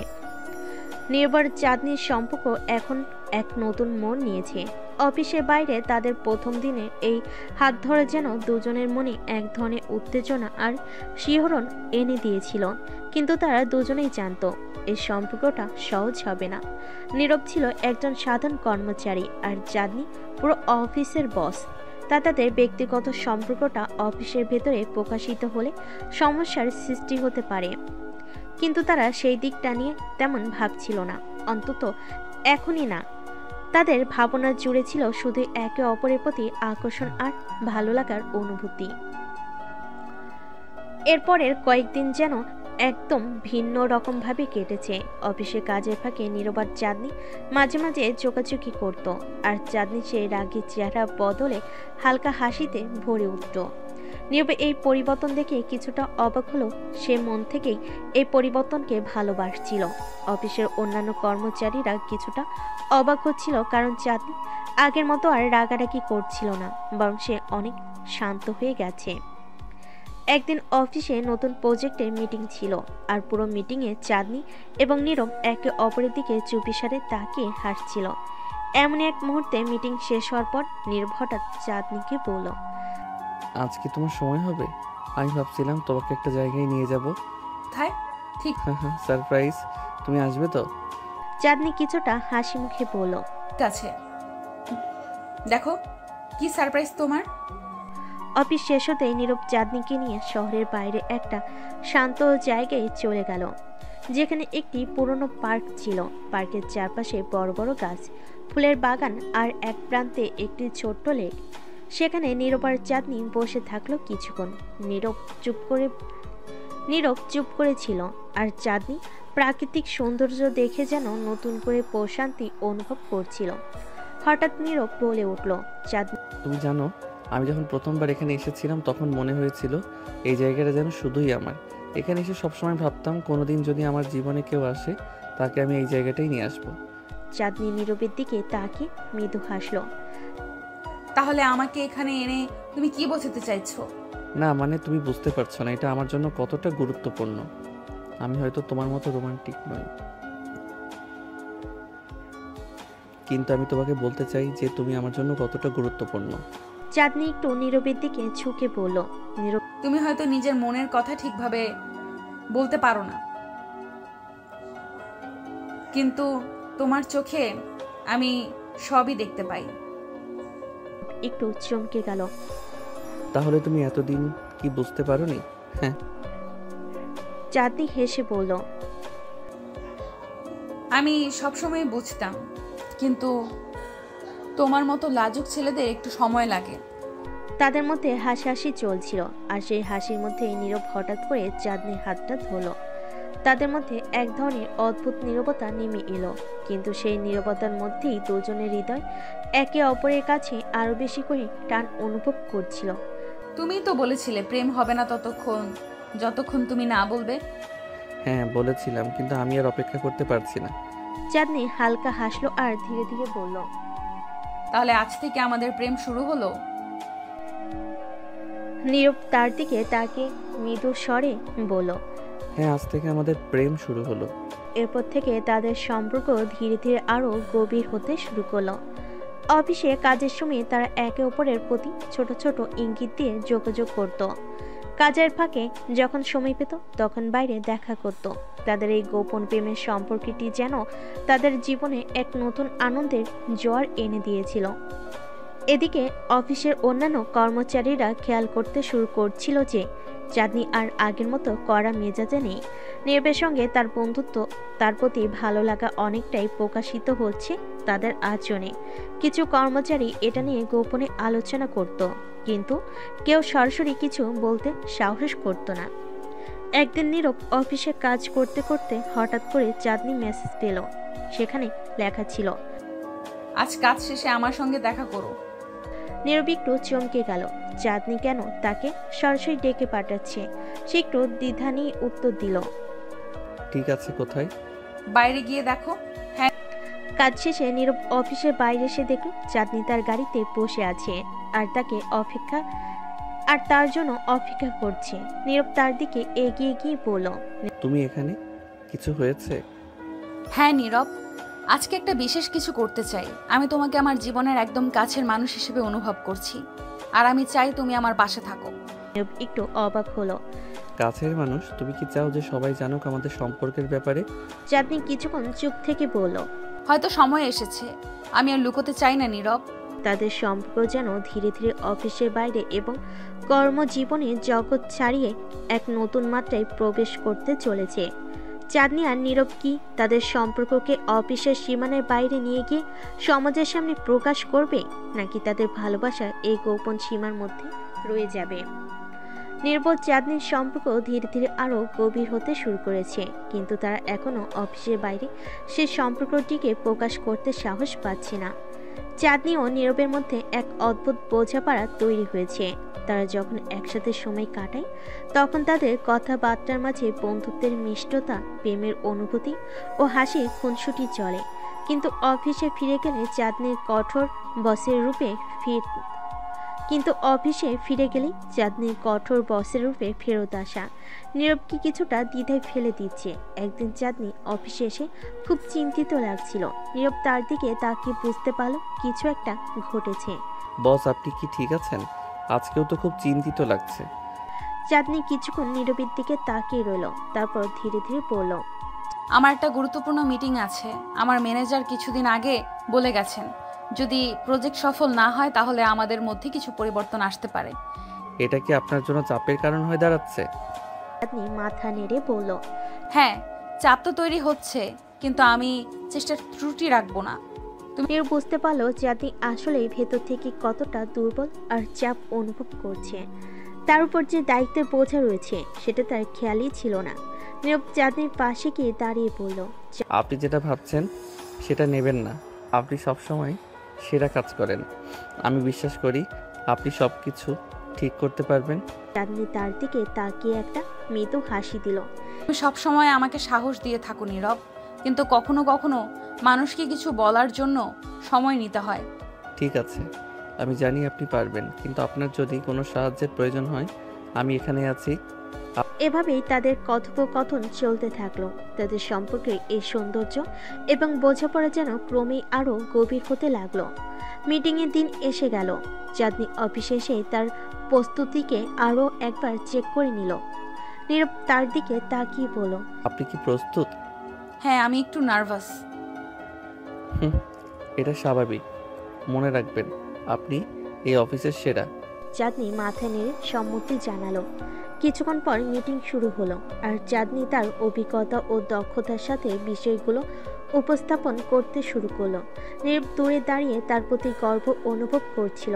নীরব চাঁদনির সম্পর্ক এখন এক নতুন মোড় নিয়েছে। অফিসের বাইরে তাদের প্রথম দিনে এই হাত ধরে যেন দুজনের মনে এক ধরনের উত্তেজনা আর শিহরণ এনে দিয়েছিল, কিন্তু তারা দুজনেই জানতো এই সম্পর্কটা সহজ হবে না। নীরব ছিল একজন সাধারণ কর্মচারী, আর চাঁদনি পুরো অফিসের বস। তাদের ব্যক্তিগত সম্পর্কটা অফিসের ভেতরে প্রকাশিত হলে সমস্যার সৃষ্টি হতে পারে, কিন্তু তারা সেই দিকটা নিয়ে তেমন ভাবছিল না, অন্তত এখনই না। তাদের ভাবনা জুড়ে ছিল শুধু একে অপরের প্রতি আকর্ষণ আর ভালো লাগার অনুভূতি। এরপরের কয়েকদিন যেন একদম ভিন্ন রকম ভাবে কেটেছে। অফিসে কাজের ফাঁকে নীরব আর চাঁদনি মাঝে মাঝে চোকাচুকি করত, আর চাঁদনি সেই রাগী চেহারা বদলে হালকা হাসিতে ভরে উঠত। নীরব এই পরিবর্তন দেখে কিছুটা অবাক হলো। সে মন থেকেই এই পরিবর্তনকে ভালোবাসছিল। অফিসের অন্যান্য কর্মচারীরা কিছুটা অবাক হচ্ছিল, কারণ চাঁদনি আগের মতো আর রাগারাগি করছিল না, বরং সে অনেক শান্ত হয়ে গেছে। একদিন অফিসে নতুন প্রজেক্টের মিটিং ছিল, আর পুরো মিটিংয়ে চাঁদনি এবং নীরব একে অপরের দিকে চুপিসারে তাকিয়ে হাসছিল। এমন এক মুহূর্তে মিটিং শেষ হওয়ার পর নীরব হঠাৎ চাঁদনিকে বলল, আজ কি তোমার সময় হবে? আমি ভাবছিলাম তোমাকে একটা জায়গায় নিয়ে যাব। কোথায়? ঠিক সারপ্রাইজ। তুমি আসবে তো? চাঁদনি কিছুটা হাসি মুখে বলল, আছে, দেখো কি সারপ্রাইজ তোমার। অফিস শেষ হতেই নীরব চাঁদনিকে নিয়ে শহরের বাইরে একটা শান্ত জায়গায় চলে গেল, যেখানে একটি পুরনো পার্ক ছিল। পার্কের চারপাশে বড় বড় গাছ, ফুলের বাগান, আর এক প্রান্তে একটি ছোট্ট লেক। সেখানে নীরব আর চাঁদনি বসে থাকলো কিছুক্ষণ। নীরব চুপ করে ছিল, আর চাঁদনি প্রাকৃতিক সৌন্দর্য দেখে যেন নতুন করে প্রশান্তি অনুভব করছিল। হঠাৎ নীরব বলে উঠল, চাঁদনি, তুমি জানো, আমি যখন প্রথমবার এখানে এসেছিলাম তখন মনে হয়েছিল এই জায়গাটা যেন শুধুই আমার। এখানে এসে সবসময় ভাবতাম কোনোদিন যদি আমার জীবনে কেউ আসে তাকে আমি এই জায়গাটাই নিয়ে আসবো। চাঁদনি নীরবের দিকে তাকিয়ে মৃদু হাসলো। তাহলে আমাকে এখানে এনে তুমি কি বোঝাতে চাইছো? না মানে তুমি বুঝতে পারছো না এটা আমার জন্য কতটা গুরুত্বপূর্ণ। আমি হয়তো তোমার মতো রোমান্টিক নই, কিন্তু আমি তোমাকে বলতে চাই যে তুমি আমার জন্য কতটা গুরুত্বপূর্ণ। চাঁদনি একটু নীরবের দিকে ঝুঁকে বলল। নীরব তুমি হয়তো নিজের মনের কথা ঠিকভাবে বলতে পারো না, কিন্তু তোমার চোখে আমি সবই দেখতে পাই। একটু চমকে গেল। তাহলে তুমি এতদিন কি বুঝতে পারোনি? হ্যাঁ, চাঁদনি হেসে বলল। আমি সবসময় বুঝতাম, কিন্তু তোমার মতো লাজুক ছেলেদের একটু সময় লাগে। তাদের মধ্যে হাসাহাসি চলছিল, আর সেই হাসির মধ্যে নীরব হঠাৎ করে চাঁদনির হাতটা ধরল। তাদের মধ্যে এক ধরনের অদ্ভুত নীরবতা নেমে এলো, কিন্তু সেই নীরবতার মধ্যেই দুজনের হৃদয় একে অপরের কাছে আরো বেশি করে টান অনুভব করছিল। তুমিই তো বলেছিলে প্রেম হবে না যতক্ষণ তুমি না বলবে। হ্যাঁ বলেছিলাম, কিন্তু আমি আর অপেক্ষা করতে পারছি না। চাঁদনি হালকা হাসলো আর ধীরে ধীরে বলল। তাহলে আজ থেকে আমাদের প্রেম শুরু হলো? নীরব তার দিকে তাকে মৃদু স্বরে বলল। হ্যাঁ, আজ থেকে আমাদের প্রেম শুরু হলো। এরপর থেকে তাদের সম্পর্ক ধীরে ধীরে আরো গভীর হতে শুরু করলো। অফিসে কাজের সময় তারা একে অপরের প্রতি ছোট ছোট ইঙ্গিত দিয়ে যোগাযোগ করত। কাজের ফাঁকে যখন সময় পেত তখন বাইরে দেখা করত। তাদের এই গোপন প্রেমের সম্পর্কটি যেন তাদের জীবনে এক নতুন আনন্দের জোয়ার এনে দিয়েছিল। এদিকে অফিসের অন্যান্য কর্মচারীরা খেয়াল করতে শুরু করছিল যে চাঁদনি আর আগের মতো কড়া মেজাজে নেই। নীরবের সঙ্গে তার বন্ধুত্ব, তার প্রতি ভালো লাগা অনেকটাই প্রকাশিত হচ্ছে তাদের আচরণে। কিছু কর্মচারী এটা নিয়ে গোপনে আলোচনা করত, কিন্তু কেউ সরাসরি কিছু বলতে সাহস করত না। একদিন নীরব অফিসে কাজ করতে করতে হঠাৎ করে চাঁদনি মেসেজ পেল। সেখানে লেখা ছিল, আজ কাজ শেষে আমার সঙ্গে দেখা করো। নীরব একটু চমকে গেল। চাঁদনি কেন তাকে সরাসরি ডেকে পাঠাচ্ছে? সে একটু দ্বিধা নিয়ে উত্তর দিল, ঠিক আছে, কোথায়? বাইরে গিয়ে দেখো। হ্যাঁ। কাজ শেষে নীরব অফিসের বাইরে এসে দেখল চাঁদনি তার গাড়িতে বসে আছে আর তার জন্য অপেক্ষা করছে। নীরব তার দিকে এগিয়ে গিয়ে বলল, তুমি এখানে? কিছু হয়েছে? হ্যাঁ নীরব, আজকে একটা বিশেষ কিছু করতে চাই। আমি তোমাকে আমার জীবনের একদম কাছের মানুষ হিসেবে অনুভব করছি, আর আমি চাই তুমি আমার পাশে থাকো। নীরব একটু অবাক হলো। কাছের মানুষ? তুমি কি চাও যে সবাই জানুক আমাদের সম্পর্কের ব্যাপারে? চাঁদনি কিছুক্ষণ চুপ থেকে বলল, হয়তো সময় এসেছে। আমি আর লুকোতে চাই না নীরব। তাদের সম্পর্ক যেন ধীরে ধীরে অফিসের বাইরে এবং কর্মজীবনে জগৎ ছাড়িয়ে এক নতুন মাত্রায় প্রবেশ করতে চলেছে। চাঁদনি আর নীরব কি তাদের সম্পর্ককে অফিসের সীমানার বাইরে নিয়ে গিয়ে সমাজের সামনে প্রকাশ করবে, নাকি তাদের ভালোবাসা এই গোপন সীমার মধ্যে রয়ে যাবে? নির্বোধ চাঁদনির সম্পর্ক ধীরে ধীরে আরও গভীর হতে শুরু করেছে, কিন্তু তারা এখনও অফিসের বাইরে সে সম্পর্কটিকে প্রকাশ করতে সাহস পাচ্ছে না। চাঁদনি ও নীরবের মধ্যে এক অদ্ভুত বোঝাপড়া তৈরি হয়েছে। তারা যখন একসাথে সময় কাটায় তখন তাদের কথাবার্তার মাঝে বন্ধুত্বের মিষ্টতা, প্রেমের অনুভূতি ও হাসি খুনসুটি চলে। কিন্তু অফিসে ফিরে গেলে চাঁদনির কঠোর বসের রূপে ফেরত আসা নীরবকে কিছুটা দ্বিধায় ফেলে দিচ্ছে। একদিন চাঁদনি অফিসে এসে খুব চিন্তিত লাগছিল। নীরব তার দিকে তাকিয়ে বুঝতে পারল কিছু একটা ঘটেছে। বস, আপনি কি ঠিক আছেন? আজকেও তো খুব চিন্তিত লাগছে। চাঁদনি কিছুক্ষণ নীরবের দিকে তাকিয়ে রইল, তারপর ধীরে ধীরে বলল, আমার একটা গুরুত্বপূর্ণ মিটিং আছে। আমার ম্যানেজার কিছুদিন আগে বলে গেছেন, যদি প্রজেক্ট সফল না হয় তাহলে আমাদের মধ্যে কিছু পরিবর্তন আসতে পারে। এটা কি আপনার জন্য চাপের কারণ হয়ে দাঁড়াচ্ছে? চাঁদনি মাথা নেড়ে বলল, হ্যাঁ, চাপ তো তৈরি হচ্ছে, কিন্তু আমি চেষ্টার ত্রুটি রাখবো না। নীরব বুঝতে পারলো চাঁদনি আসলেই ভেতর থেকে কতটা দুর্বল আর চাপ অনুভব করছে। তার উপর যে দায়িত্বের বোঝা রয়েছে সেটা তার খেয়ালই ছিল না। নীরব চাঁদনির পাশে গিয়ে দাঁড়িয়ে পড়ল। আপনি যেটা ভাবছেন সেটা নেবেন না। আপনি সবসময় সেরা কাজ করেন। আমি বিশ্বাস করি আপনি সব কিছু ঠিক করতে পারবেন। চাঁদনি তার দিকে তাকিয়ে একটা মৃদু হাসি দিল। তুমি সবসময় আমাকে সাহস দিয়ে থাকো নীরব, কিন্তু কখনো কখনো মানুষকে কিছু বলার জন্য সময় নিতে হয়। ঠিক আছে, আমি জানি আপনি পারবেন, কিন্তু আপনার যদি কোনো সাহায্যের প্রয়োজন হয় আমি এখানে আছি। এভাবেই তাদের কথোপকথন চলতে থাকলো। তাদের সম্পর্কের এই সৌন্দর্য এবং বোঝাপড়া যেন ক্রমেই আরও গভীর হতে লাগলো। মিটিংয়ের দিন এসে গেল। চাঁদনি অফিসে এসে তার প্রস্তুতিকে আরও একবার চেক করে নিল। নীরব তার দিকে তাকিয়ে বলল, আপনি কি প্রস্তুত? হ্যাঁ, আমি একটু নার্ভাস। এটা স্বাভাবিক। মনে রাখবেন, আপনি এই অফিসের সেরা। চাঁদনি মাথা নেড়ে সম্মতি জানালো। কিছুক্ষণ পর মিটিং শুরু হলো, আর চাঁদনি তার অভিজ্ঞতা ও দক্ষতার সাথে বিষয়গুলো উপস্থাপন করতে শুরু করলো। নীরব দূরে দাঁড়িয়ে তার প্রতি গর্ব অনুভব করছিল।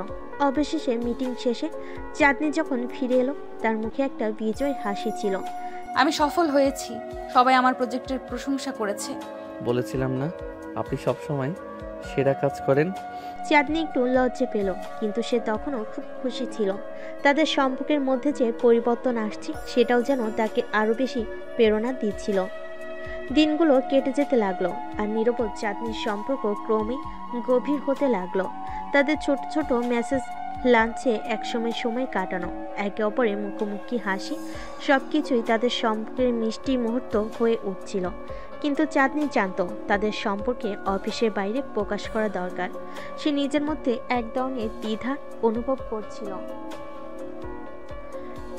অবশেষে মিটিং শেষে চাঁদনি যখন ফিরে এলো, তার মুখে একটা বিজয় হাসি ছিল। আমি সফল হয়েছি, সবাই আমার প্রজেক্টের প্রশংসা করেছে। বলেছিলাম না, আপনি সবসময় সেরা কাজ করেন। চাঁদনি একটু লজ্জা পেল, কিন্তু সে তখনও খুব খুশি ছিল। তাদের সম্পর্কের মধ্যে যে পরিবর্তন আসছে, সেটাও যেন তাকে আরও বেশি প্রেরণা দিচ্ছিল। দিনগুলো কেটে যেতে লাগলো, আর নীরব ও চাঁদনির সম্পর্ক ক্রমেই গভীর হতে লাগলো। তাদের ছোট ছোট মেসেজ, লাঞ্চে একসময় সময় কাটানো, একে অপরের মুখোমুখি হাসি, সবকিছুই তাদের সম্পর্কের মিষ্টি মুহূর্ত হয়ে উঠছিল। কিন্তু চাঁদনি জানতো তাদের সম্পর্কে অফিসের বাইরে প্রকাশ করা দরকার। সে নিজের মধ্যে এক ধরনের দ্বিধা অনুভব করছিল।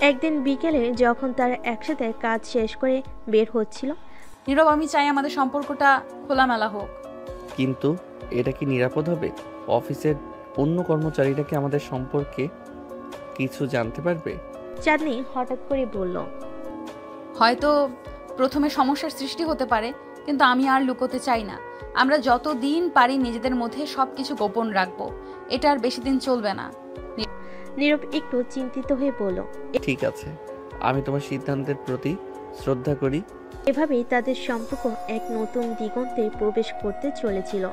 একদিন বিকেলে যখন তারা একসাথে কাজ শেষ করে বের হচ্ছিল, নীরব, আমি চাই আমাদের সম্পর্কটা খোলামেলা হোক। কিন্তু এটা কি নিরাপদ হবে? অফিসের অন্য কর্মচারীরা কি আমাদের সম্পর্কে কিছু জানতে পারবে? চাঁদনি হঠাৎ করে বলল, হয়তো প্রথমে সমস্যার সৃষ্টি হতে পারে, কিন্তু আমি আর লুকোতে চাই না। আমরা যতদিন পারি নিজেদের মধ্যে সবকিছু গোপন রাখবো। এটা আর বেশি দিন চলবে না। নীরব একটু চিন্তিত হয়ে বলল, ঠিক আছে, আমি তোমার সিদ্ধান্তের প্রতি শ্রদ্ধা করি। এভাবেই তাদের সম্পর্ক এক নতুন দিগন্তে প্রবেশ করতে চলেছিল।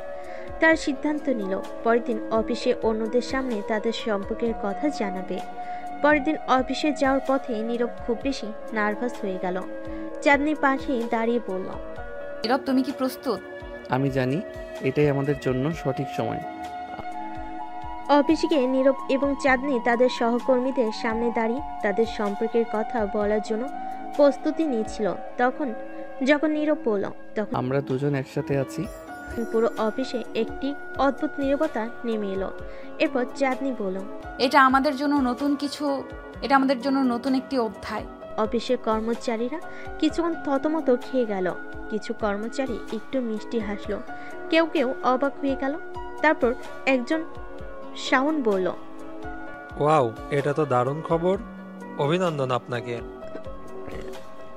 তার সিদ্ধান্ত নিল পরের দিন অফিসে অন্যদের সামনে তাদের সম্পর্কের কথা জানাবে। পরের দিন অফিসে যাওয়ার পথে নীরব খুব বেশি নার্ভাস হয়ে গেল। চাঁদনি পাশে দাঁড়িয়ে বলল, নীরব, তুমি কি প্রস্তুত? আমি জানি এটাই আমাদের জন্য সঠিক সময়। অফিসে গিয়ে নীরব এবং চাঁদনি তাদের সহকর্মীদের সামনে দাঁড়িয়ে তাদের সম্পর্কের কথা বলার জন্য প্রস্তুতি নিয়েছিল। যখন নীরব বলল, তখন আমরা দুজন একসাথে আছি। পুরো অফিসে একটি অদ্ভুত নীরবতা নেমে এলো। এরপর চাঁদনি বলল, এটা আমাদের জন্য নতুন একটি অধ্যায়। অফিসের কর্মচারীরা কিছুক্ষণ থতমত খেয়ে গেল। কিছু কর্মচারী একটু মিষ্টি হাসলো, কেউ কেউ অবাক হয়ে গেল। তারপর একজন শাওন বলল, ওয়াও, এটা তো দারুণ খবর, অভিনন্দন আপনাকে।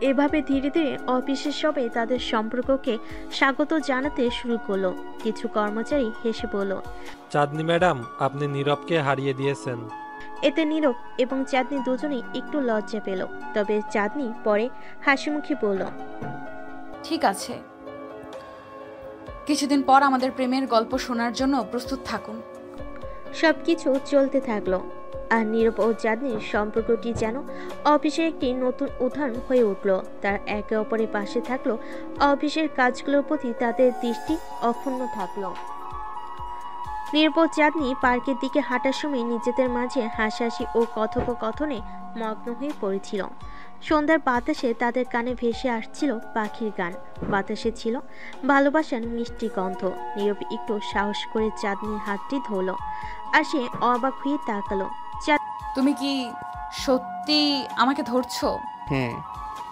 এভাবে ধীরে ধীরে অফিসের সবাই তাদের সম্পর্ককে স্বাগত জানাতে শুরু করলো। কিছু কর্মচারী হেসে বলল, চাঁদনি ম্যাডাম, আপনি নীরবকে হারিয়ে দিয়েছেন। এতে নীরব এবং চাঁদনি দুজনেই একটু লজ্জা পেল। তবে চাঁদনি পরে হাসিমুখে বলল, ঠিক আছে, কিছুদিন পর আমাদের প্রেমের গল্প শোনার জন্য প্রস্তুত থাকুন। সবকিছু চলতে থাকলো, আর নীরব ও চাঁদনির সম্পর্কটি যেন অফিসের একটি নতুন উদাহরণ হয়ে উঠল। তার একে অপরের পাশে থাকলো, অফিসের কাজগুলোর প্রতি তাদের দৃষ্টি অক্ষুণ্ণ থাকলো। নীরব ও চাঁদনি পার্কের দিকে হাঁটার সময় নিজেদের মাঝে হাসাহাসি ও কথোপকথনে মগ্ন হয়ে পড়েছিল। সন্ধ্যার বাতাসে তাদের কানে ভেসে আসছিল পাখির গান। বাতাসে ছিল ভালোবাসার মিষ্টি গন্ধ। নীরব একটু সাহস করে চাঁদনির হাতটি ধরল, আর সে অবাক হয়ে তাকালো। তুমি কি সত্যি আমাকে ধরছো? হ্যাঁ,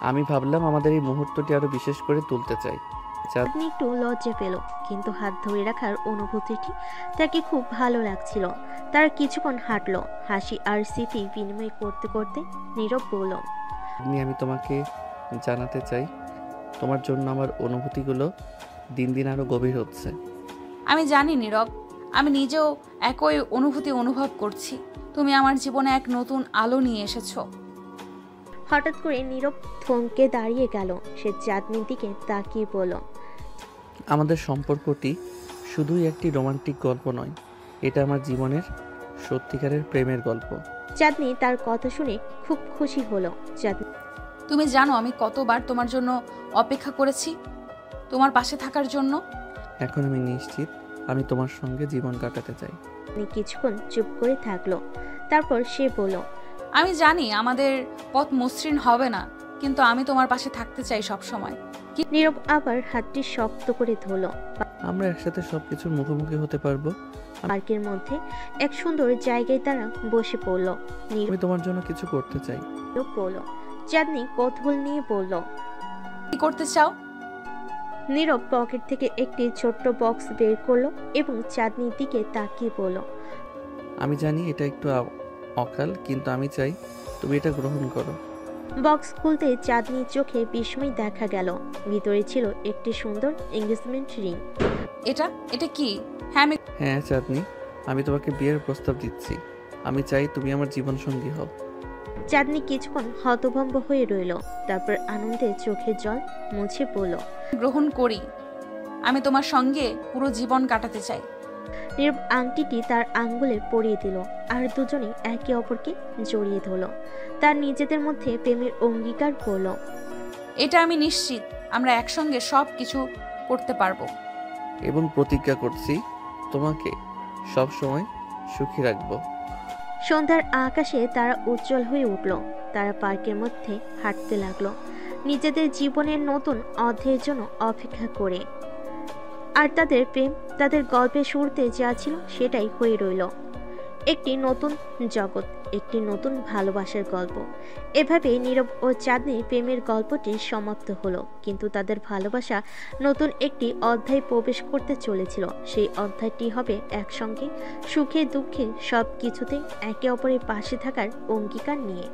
আমি ভাবলাম আমাদের এই মুহূর্তটি আরো বিশেষ করে তুলতে চাই। চাঁদনি একটু লজ্জা পেল, কিন্তু হাত ধরে রাখার অনুভূতিটি তাকে খুব ভালো লাগছিল। তারা কিছুক্ষণ হাঁটলো, হাসি আর স্মৃতি বিনিময় করতে করতে নীরব বলল, আমি তোমাকে জানাতে চাই, তোমার জন্য আমার অনুভূতিগুলো দিন দিন আরো গভীর হচ্ছে। আমি জানি নীরব, আমি নিজেও একই অনুভূতি অনুভব করছি। তুমি আমার জীবনে এক নতুন আলো নিয়ে এসেছো। হঠাৎ করে নীরব থমকে দাঁড়িয়ে গেল। সে চাঁদনির দিকে তাকিয়ে বলল, আমাদের সম্পর্কটি শুধুই একটি রোমান্টিক গল্প নয়, এটা আমার জীবনের সত্যিকারের প্রেমের গল্প। চাঁদনি তার কথা শুনে খুব খুশি হলো। চাঁদনি, তুমি জানো আমি কতবার তোমার জন্য অপেক্ষা করেছি, তোমার পাশে থাকার জন্য। এখন আমি নিশ্চিত আমি তোমার সঙ্গে জীবন কাটাতে চাই। কিছুক্ষণ চুপ করে থাকলো। তারপর সে বলল, আমি জানি আমাদের পথ মসৃণ হবে না, কিন্তু আমি তোমার পাশে থাকতে চাই সব সময়। নীরব আবার হাতটি শক্ত করে ধরল। আমরা একসাথে সবকিছুর মুখোমুখি হতে পারবো। পার্কের মধ্যে এক সুন্দর জায়গায় তারা বসে পড়ল। আমি তোমার জন্য কিছু করতে চাই। নীরব বলল। চাঁদনি কৌতূহল নিয়ে বলল, কি করতে চাও? নীরব পকেট থেকে একটি ছোট্ট বক্স বের করলো এবং চাঁদনির দিকে তাকিয়ে বলল, আমি জানি এটা একটু অকাল, কিন্তু আমি চাই তুমি এটা গ্রহণ করো। বক্স খুলতে চাঁদনির চোখে বিস্ময় দেখা গেল। ভিতরে ছিল একটি সুন্দর এঙ্গেজমেন্ট রিং। এটা কি? হ্যাঁ চাঁদনি, আমি তোমাকে বিয়ের প্রস্তাব দিচ্ছি। আমি চাই তুমি আমার জীবন সঙ্গী হও। চাঁদনি কিছুক্ষণ হতভম্ব হয়ে রইল, তারপর আনন্দে চোখের জল মুছে বলল, গ্রহণ করি। আমি তোমার সঙ্গে পুরো জীবন কাটাতে চাই। নীরব আংটিটি তার আঙ্গুলে পরিয়ে দিল, আর দুজনে একে অপরকে জড়িয়ে ধরল। তার নিজেদের মধ্যে প্রেমের অঙ্গীকার করল। এটা আমি নিশ্চিত আমরা একসঙ্গে সব কিছু করতে পারবো। এবং প্রতিজ্ঞা করছি তোমাকে সব সময় সুখী রাখবো। সন্ধ্যার আকাশে তারা উজ্জ্বল হয়ে উঠল। তারা পার্কের মধ্যে হাঁটতে লাগলো, নিজেদের জীবনের নতুন অধ্যায়ের জন্য অপেক্ষা করে। আর তাদের প্রেম, তাদের গল্পের শুরুতে যা ছিল সেটাই হয়ে রইল, একটি নতুন জগৎ, একটি নতুন ভালোবাসার গল্প। এভাবে নীরব ও চাঁদনির প্রেমের গল্পটি সমাপ্ত হলো, কিন্তু তাদের ভালোবাসা নতুন একটি অধ্যায়ে প্রবেশ করতে চলেছিল। সেই অধ্যায়টি হবে একসঙ্গে সুখে দুঃখে সব কিছুতে একে অপরের পাশে থাকার অঙ্গীকার নিয়ে।